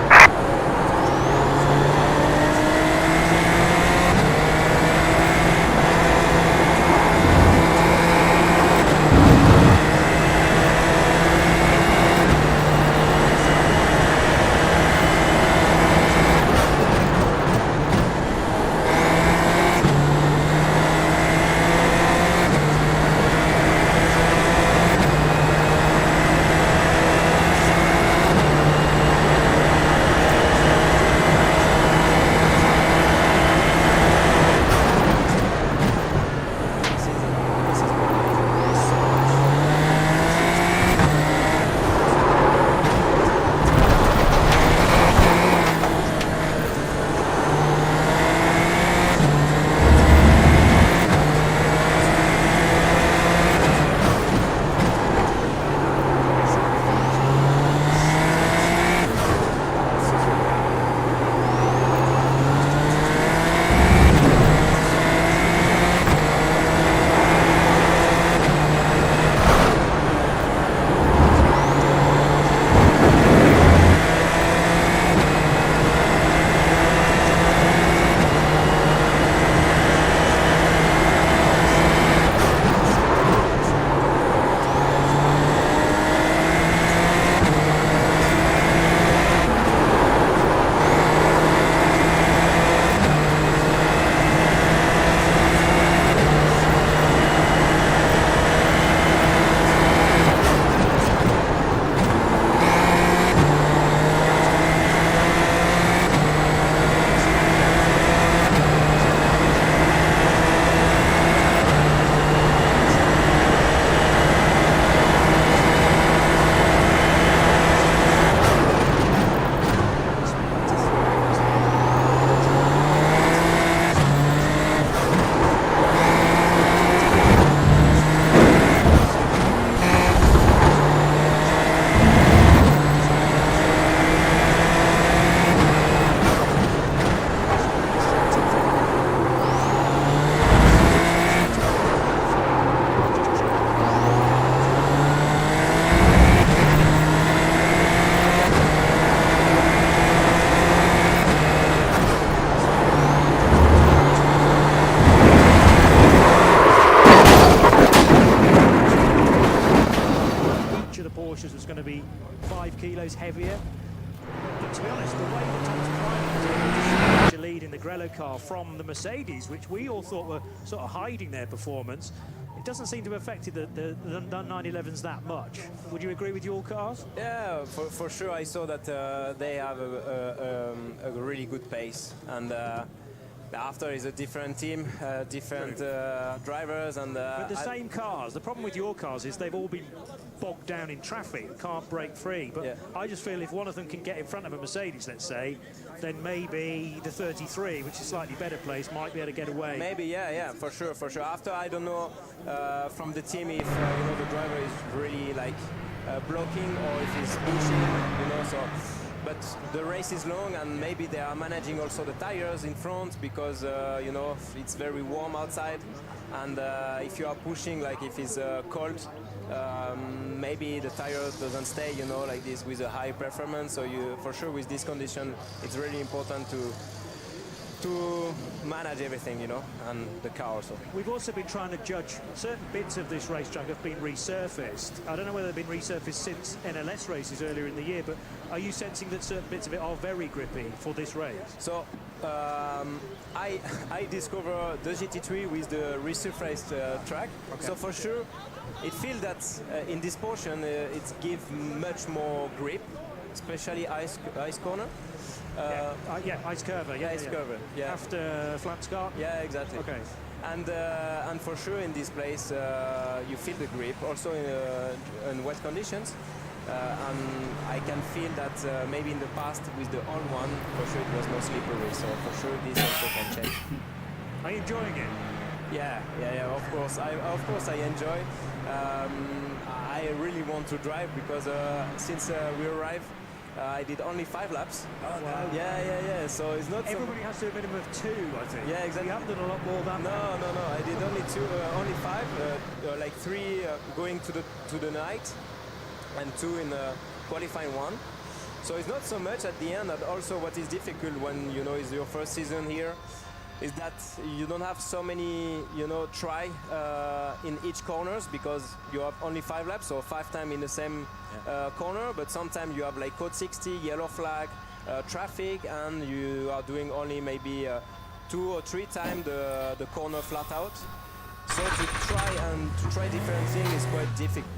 nose heavier. But to be honest, the way that Thomas Prime was able to snatch a lead in the Grello car from the Mercedes, which we all thought were sort of hiding their performance, it doesn't seem to have affected the 911s that much. Would you agree with your cars? Yeah, for sure. I saw that they have a really good pace, and after is a different team, different drivers, and But the same cars. The problem with your cars is they've all been bogged down in traffic, can't break free. But yeah. I just feel if one of them can get in front of a Mercedes, let's say, then maybe the 33, which is slightly better placed, might be able to get away. Maybe, yeah, for sure. After, I don't know from the team if the driver is really like blocking or if he's pushing, so. But the race is long, and maybe they are managing also the tires in front because it's very warm outside, and if you are pushing, like if it's cold, maybe the tire doesn't stay, like this with a high performance. So for sure with this condition, it's really important to manage everything, and the car also. We've also been trying to judge certain bits of this racetrack have been resurfaced. I don't know whether they've been resurfaced since NLS races earlier in the year, but are you sensing that certain bits of it are very grippy for this race? So I discovered the GT3 with the resurfaced track. Okay. So for sure, it feels that in this portion it gives much more grip, especially ice corner. Ice curve. Ice curve. Yeah. After flat scar. Yeah, exactly. Okay. And for sure in this place you feel the grip also in wet conditions. And I can feel that maybe in the past with the old one, for sure it was more slippery. So for sure this also can change. Are you enjoying it? Yeah. Of course I enjoy. I really want to drive because since we arrived, I did only 5 laps. Oh, wow. Yeah. So it's not. Everybody has to do a minimum of 2, I think. Yeah, exactly. You haven't done a lot more than that. No. I did only 2, only 5, like 3 going to the night, and 2 in qualifying 1. So it's not so much at the end. And also, what is difficult when it's your first season here, is that you don't have so many try in each corners because you have only 5 laps, so 5 times in the same corner. But sometimes you have like code 60, yellow flag, traffic, and you are doing only maybe 2 or 3 times the corner flat out. So to try different things is quite difficult.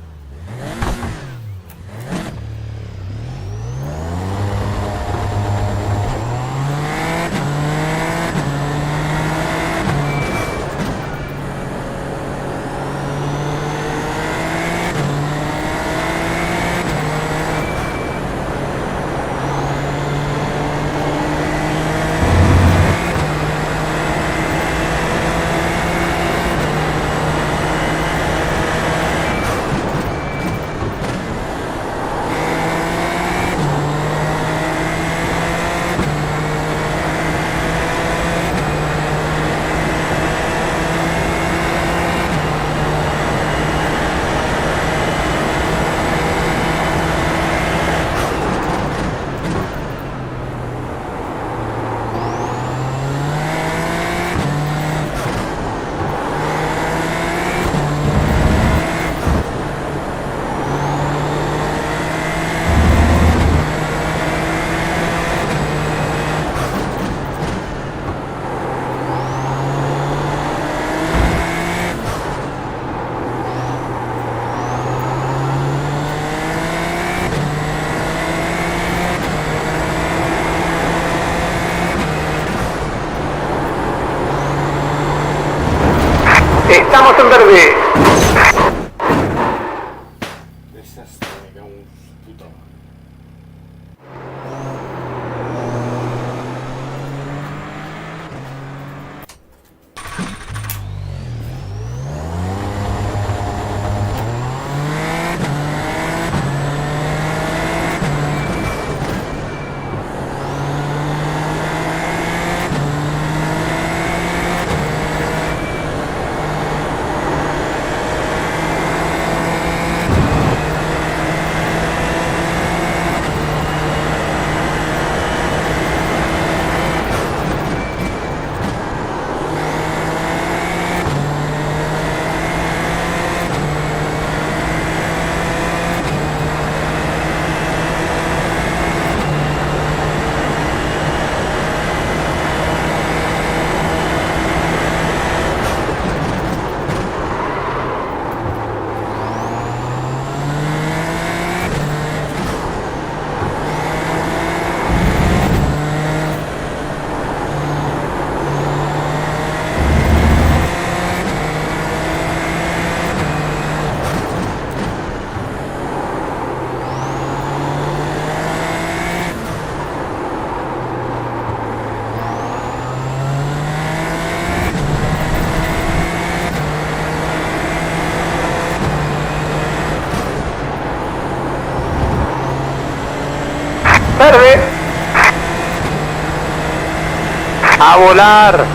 Estamos en verde. Desastre, me cago en puta. ¡A volar!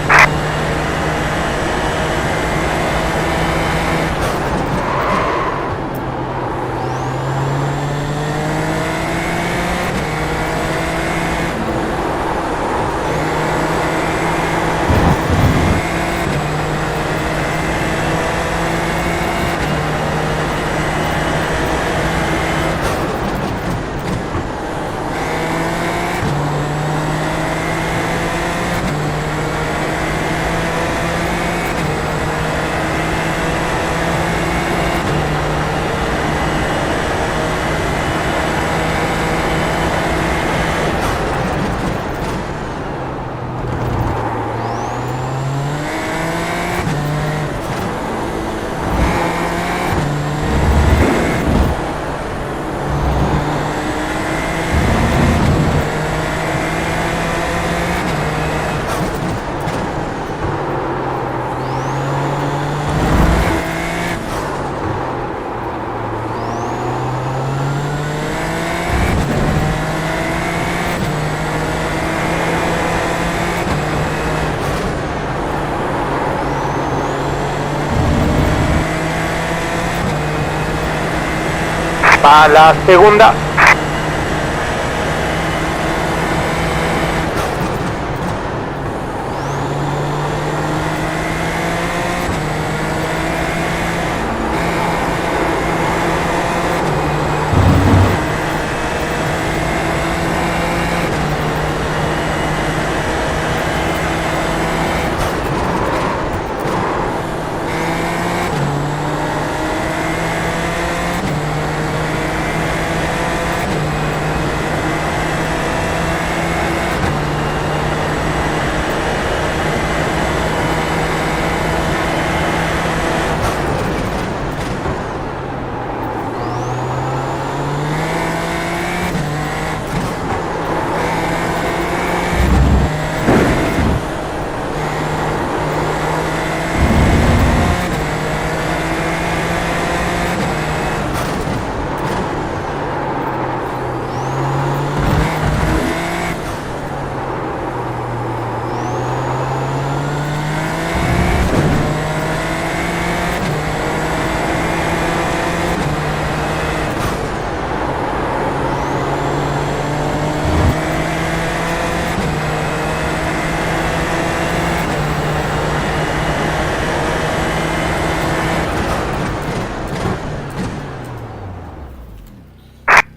Va la segunda.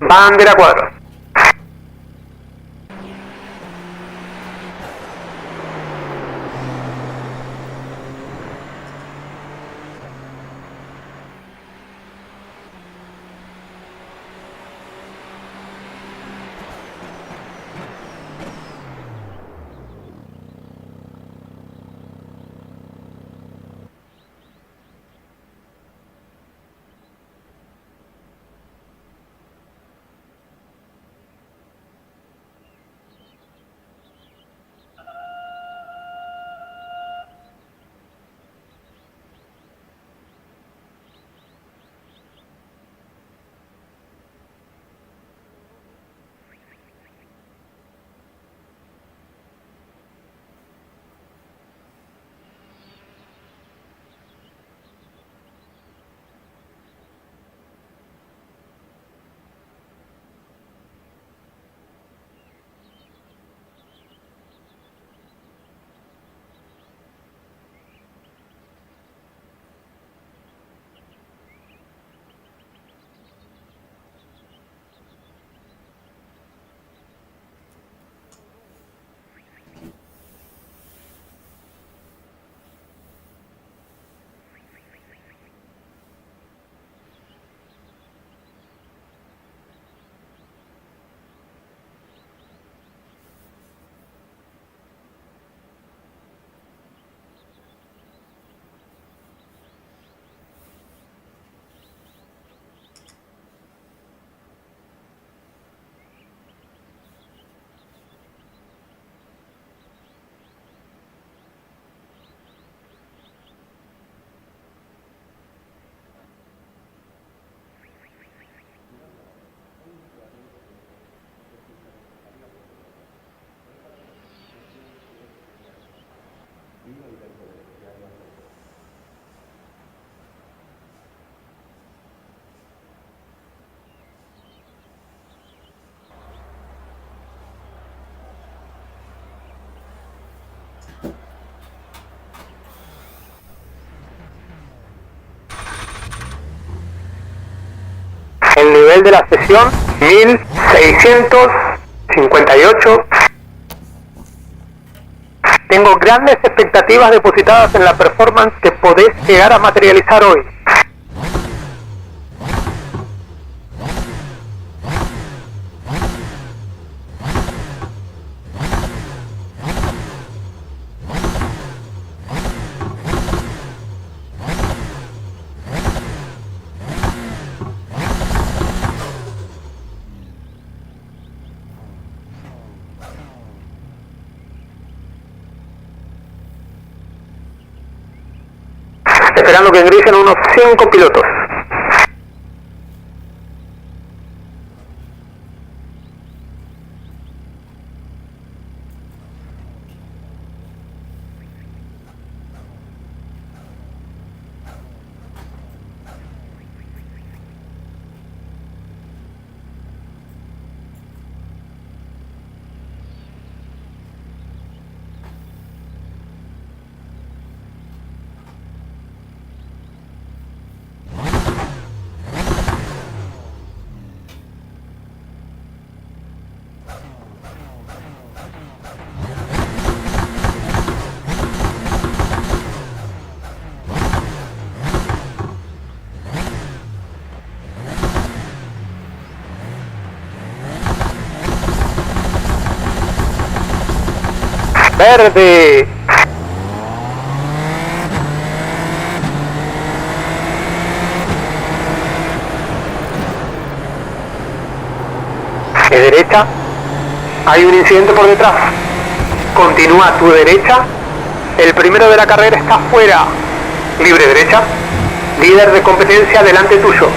Bandera cuadros. El nivel de la sesión 1658. Tengo grandes expectativas depositadas en la performance que podéis llegar a materializar hoy. Esperando que ingresen unos 5 pilotos. Verde. De derecha. Hay un incidente por detrás. Continúa a tu derecha. El primero de la carrera está fuera. Libre derecha. Líder de competencia delante tuyo.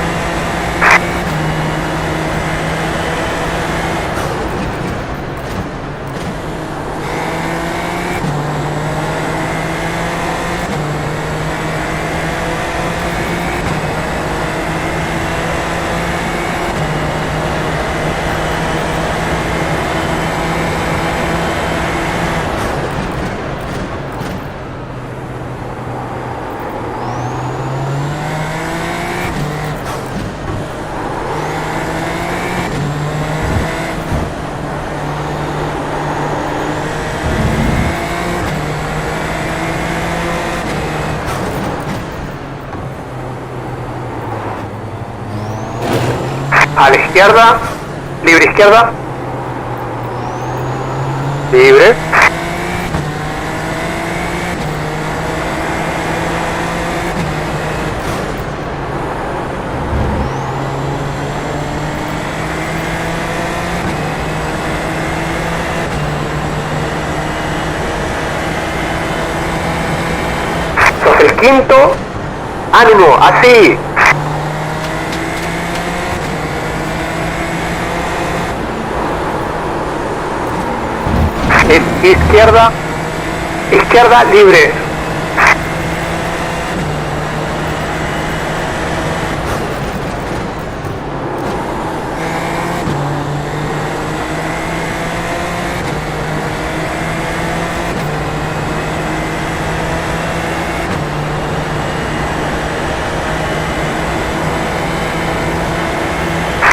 A la izquierda, libre izquierda, libre. Sos el quinto, ánimo, así. Izquierda, izquierda libre.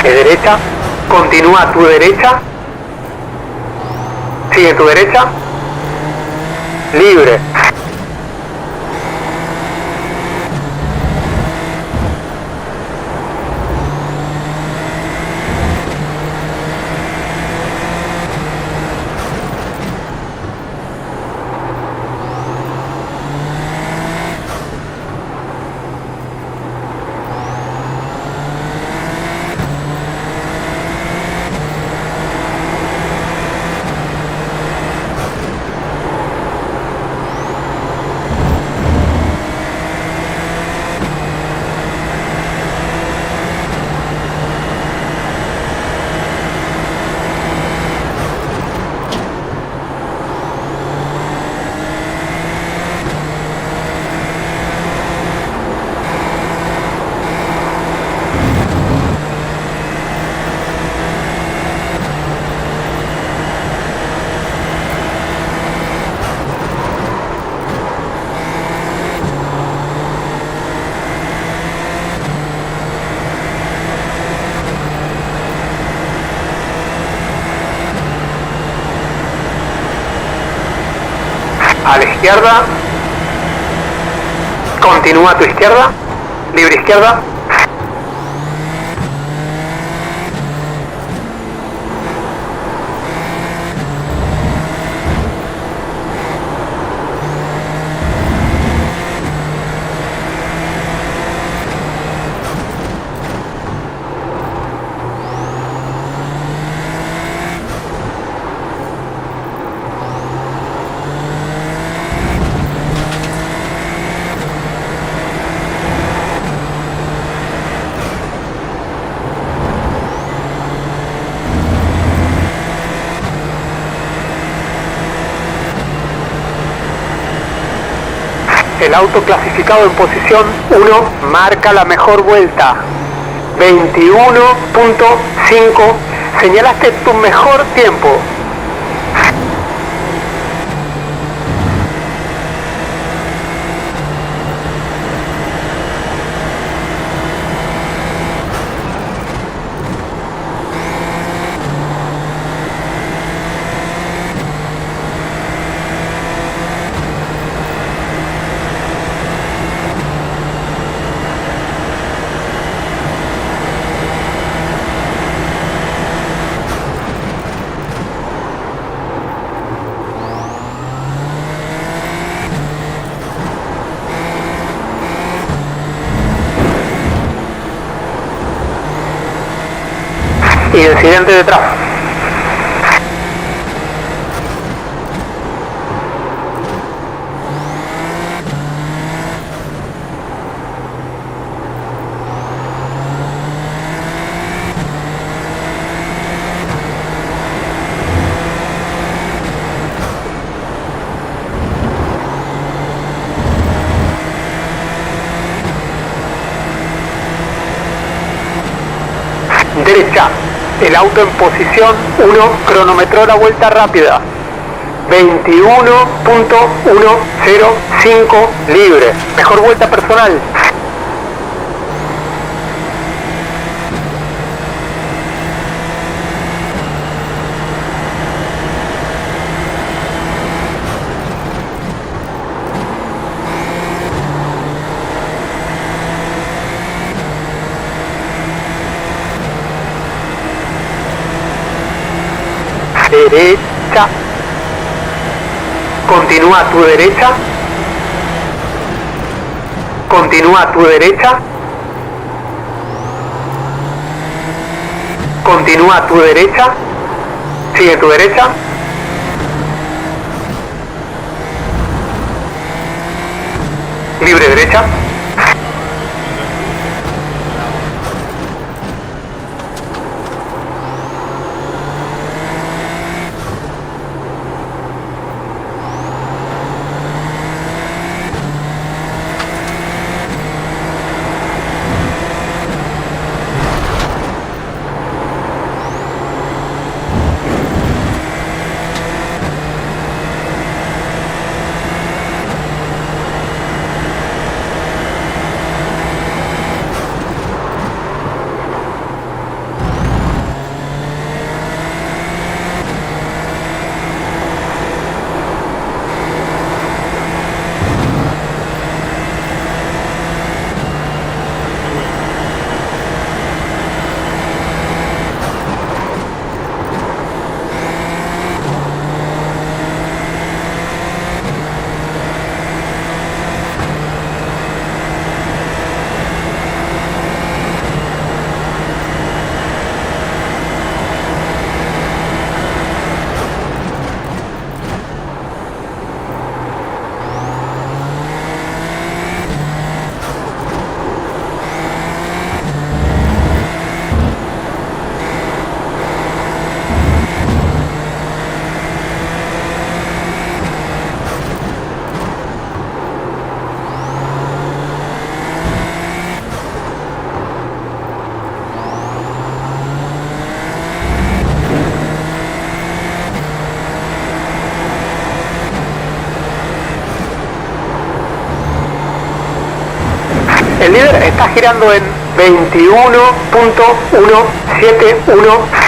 De derecha, continúa a tu derecha. Sigue tu derecha. Libre. A la izquierda. Continúa a tu izquierda. Libre izquierda. El auto clasificado en posición 1 marca la mejor vuelta. 21.5. Señalaste tu mejor tiempo. Incidente detrás. Derecha. El auto en posición 1 cronometró la vuelta rápida. 21.105 libre. Mejor vuelta personal. Derecha. Continúa a tu derecha. Continúa a tu derecha. Continúa a tu derecha. Sigue tu derecha. Libre derecha. El líder está girando en 21.171.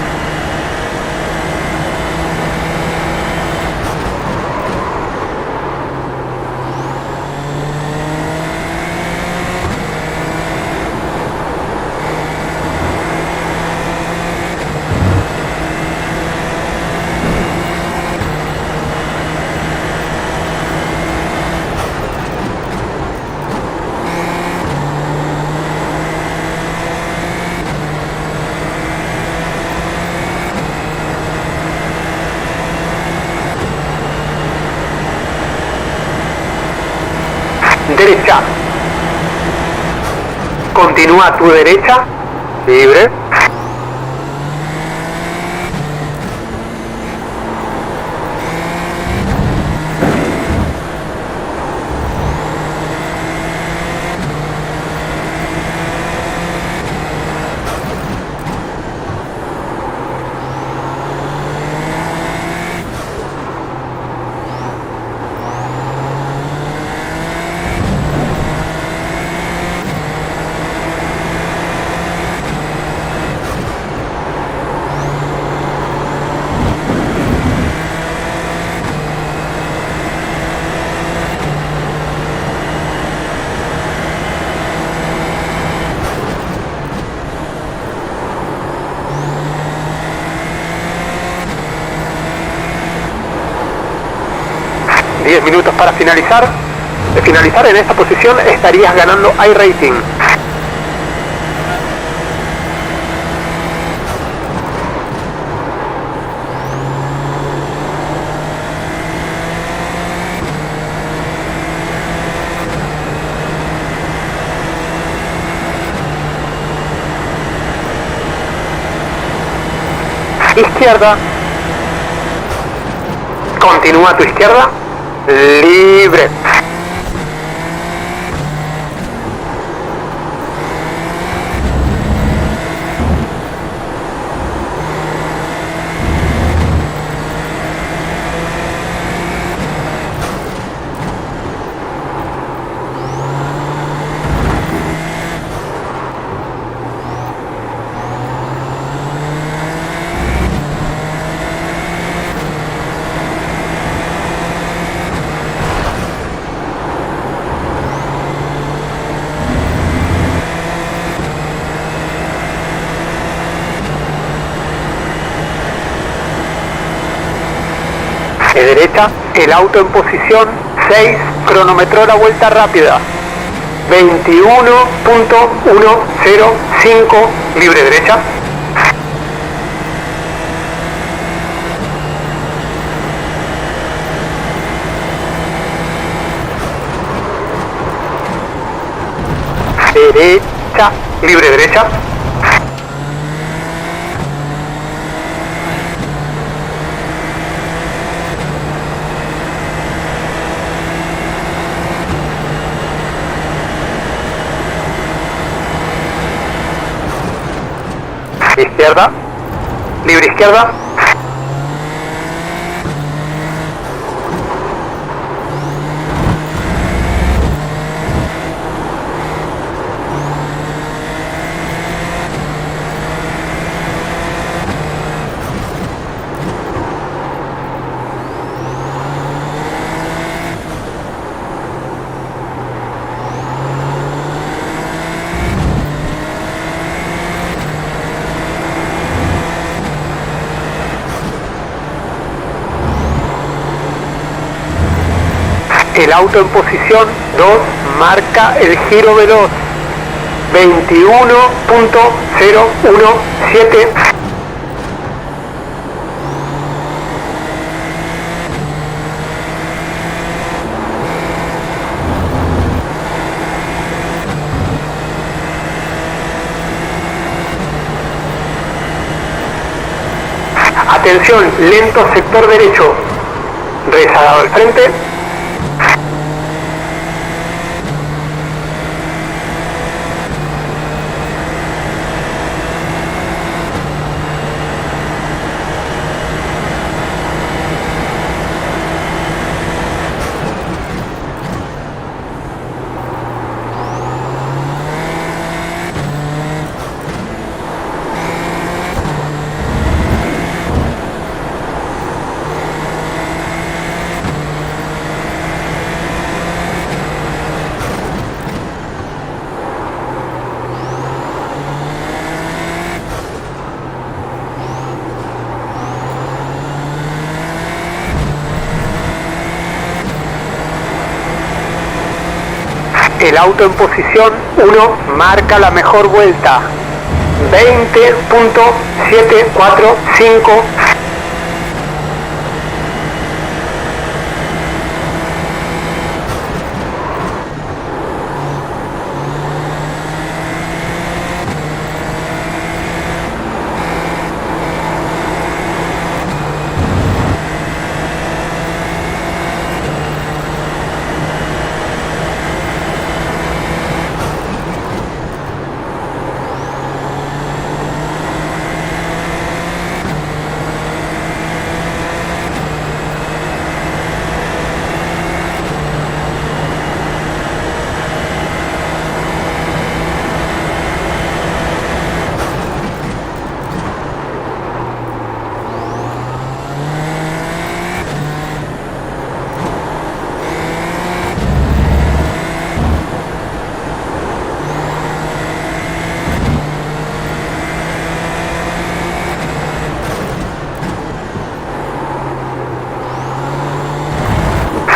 derecha. Continúa a tu derecha, libre. Minutos para finalizar. De finalizar en esta posición estarías ganando iRacing. Izquierda. Continúa a tu izquierda. Libre. De derecha, el auto en posición 6, cronometró la vuelta rápida, 21.105, libre derecha. Derecha, libre derecha. Izquierda, libre izquierda. El auto en posición 2 marca el giro veloz, 21.017. Atención, lento sector derecho, rezagado al frente. El auto en posición 1 marca la mejor vuelta, 20.745.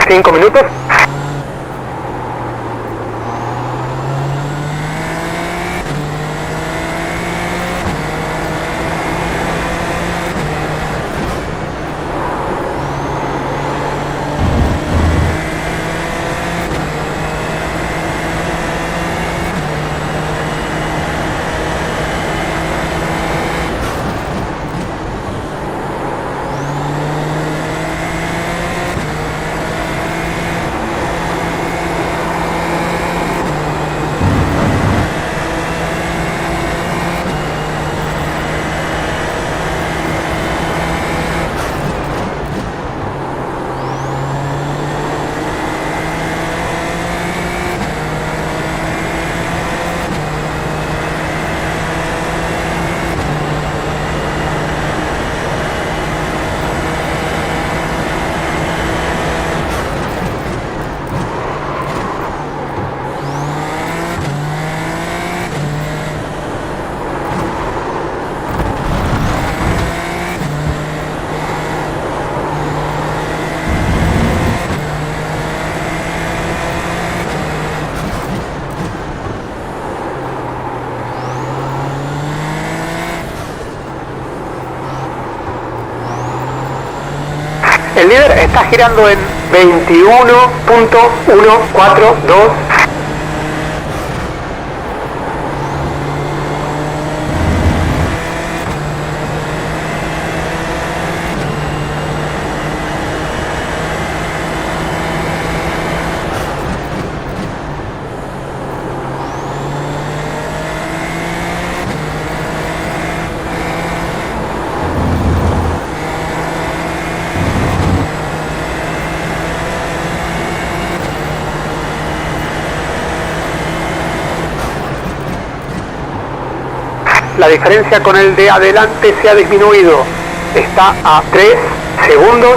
5 minutos. El líder está girando en 21.142. La diferencia con el de adelante se ha disminuido. Está a 3 segundos.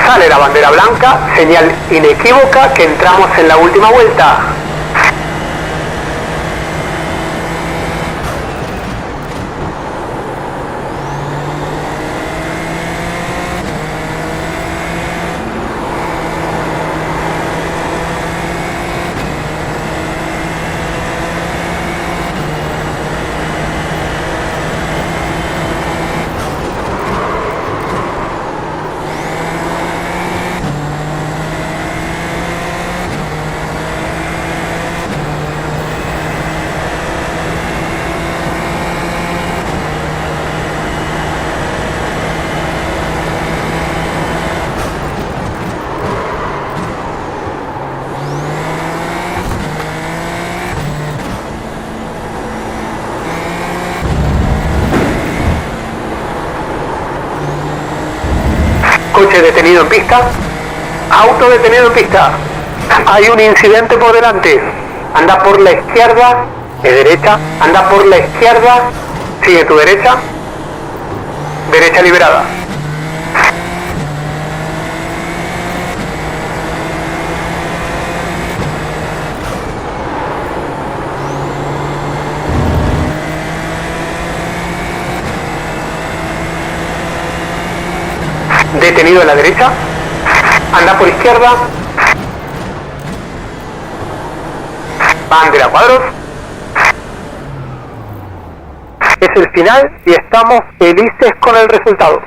Sale la bandera blanca, señal inequívoca que entramos en la última vuelta. Coche detenido en pista. Auto detenido en pista. Hay un incidente por delante. Anda por la izquierda, de derecha. Anda por la izquierda. Sigue tu derecha. Derecha liberada. Detenido a la derecha. Anda por izquierda. Bandera cuadros. Es el final y estamos felices con el resultado.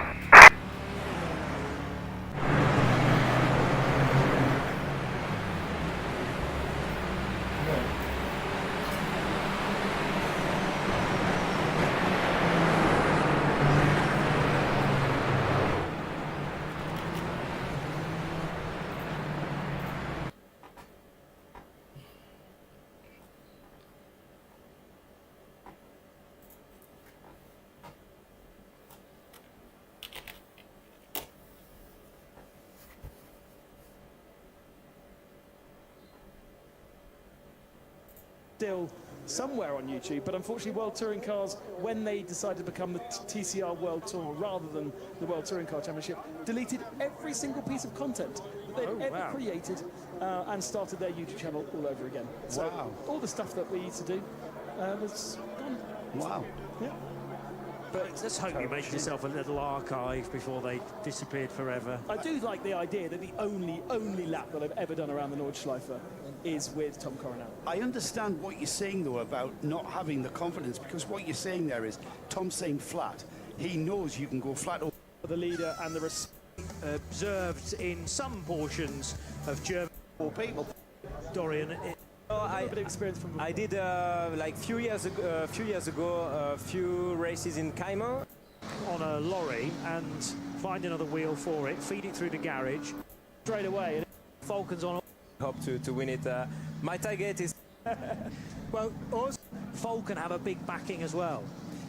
Still somewhere on YouTube, but unfortunately World Touring Cars, when they decided to become the TCR World Tour rather than the World Touring Car Championship, deleted every single piece of content that they'd ever created and started their YouTube channel all over again. So all the stuff that we used to do was gone. Wow. Yeah. But let's hope you make yourself a little archive before they disappeared forever. I do like the idea that the only lap that I've ever done around the Nordschleife is with Tom Coronel. I understand what you're saying, though, about not having the confidence, because what you're saying there is Tom's saying flat. He knows you can go flat over. The leader and the respect. Observed in some portions of German People. Dorian. A bit of experience from. I did like few years ago a few races in Cayman. On a lorry and find another wheel for it, feed it through the garage Straight away. Falcon's on. Hope to win it. My target is. Well, us Falcon have a big backing as well.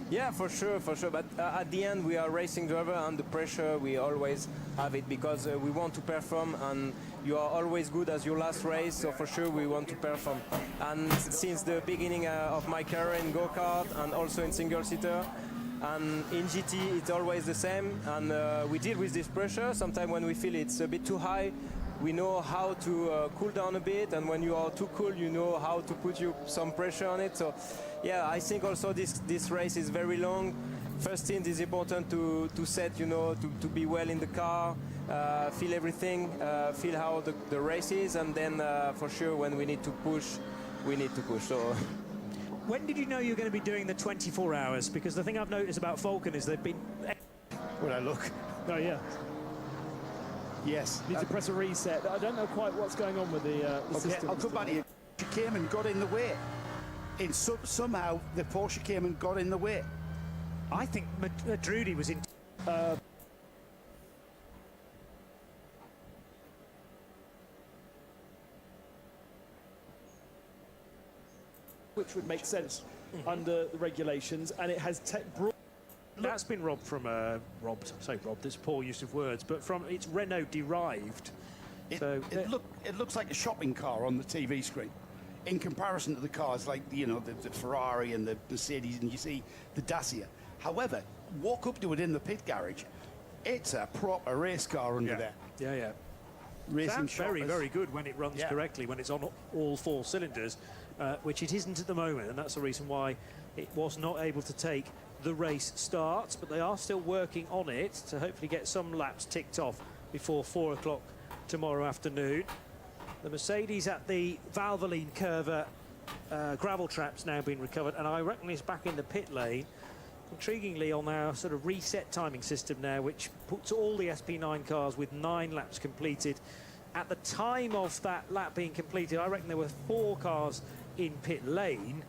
Yeah, for sure. But at the end, we are racing driver, and the pressure we always have it because we want to perform, and you are always good as your last race. So for sure, we want to perform. And since the beginning of my career in go-kart and also in single-seater, and in GT, it's always the same. And we deal with this pressure. Sometimes when we feel it's a bit too high, we know how to cool down a bit, and when you are too cool, you know how to put some pressure on it. So, yeah, I think also this race is very long. First thing is important to set, to be well in the car, feel everything, feel how the race is, and then for sure when we need to push, we need to push. So. When did you know you were going to be doing the 24 hours? Because the thing I've noticed about Falcon is they've been. When I look. Oh yeah. Yes. Need to press a reset. I don't know quite what's going on with the system. I'll come back to you. She came and got in the way. Somehow the Porsche came and got in the way. I think Madrudi was in. Which would make sense under the regulations, and it has brought. That's been robbed from robbed. Say robbed. That's a poor use of words, but from it's Renault derived. It looks like a shopping car on the TV screen, in comparison to the cars like the Ferrari and the Mercedes, and you see the Dacia. However, walk up to it in the pit garage, it's a proper race car under there. Yeah. Racing That's very, shoppers. very good when it runs correctly, when it's on all four cylinders, which it isn't at the moment, and that's the reason why it was not able to take the race starts, but they are still working on it to hopefully get some laps ticked off before 4 o'clock tomorrow afternoon. The Mercedes at the Valvoline Curva gravel trap's now been recovered, and I reckon it's back in the pit lane. Intriguingly, on our sort of reset timing system now, which puts all the SP9 cars with 9 laps completed. At the time of that lap being completed, I reckon there were 4 cars in pit lane,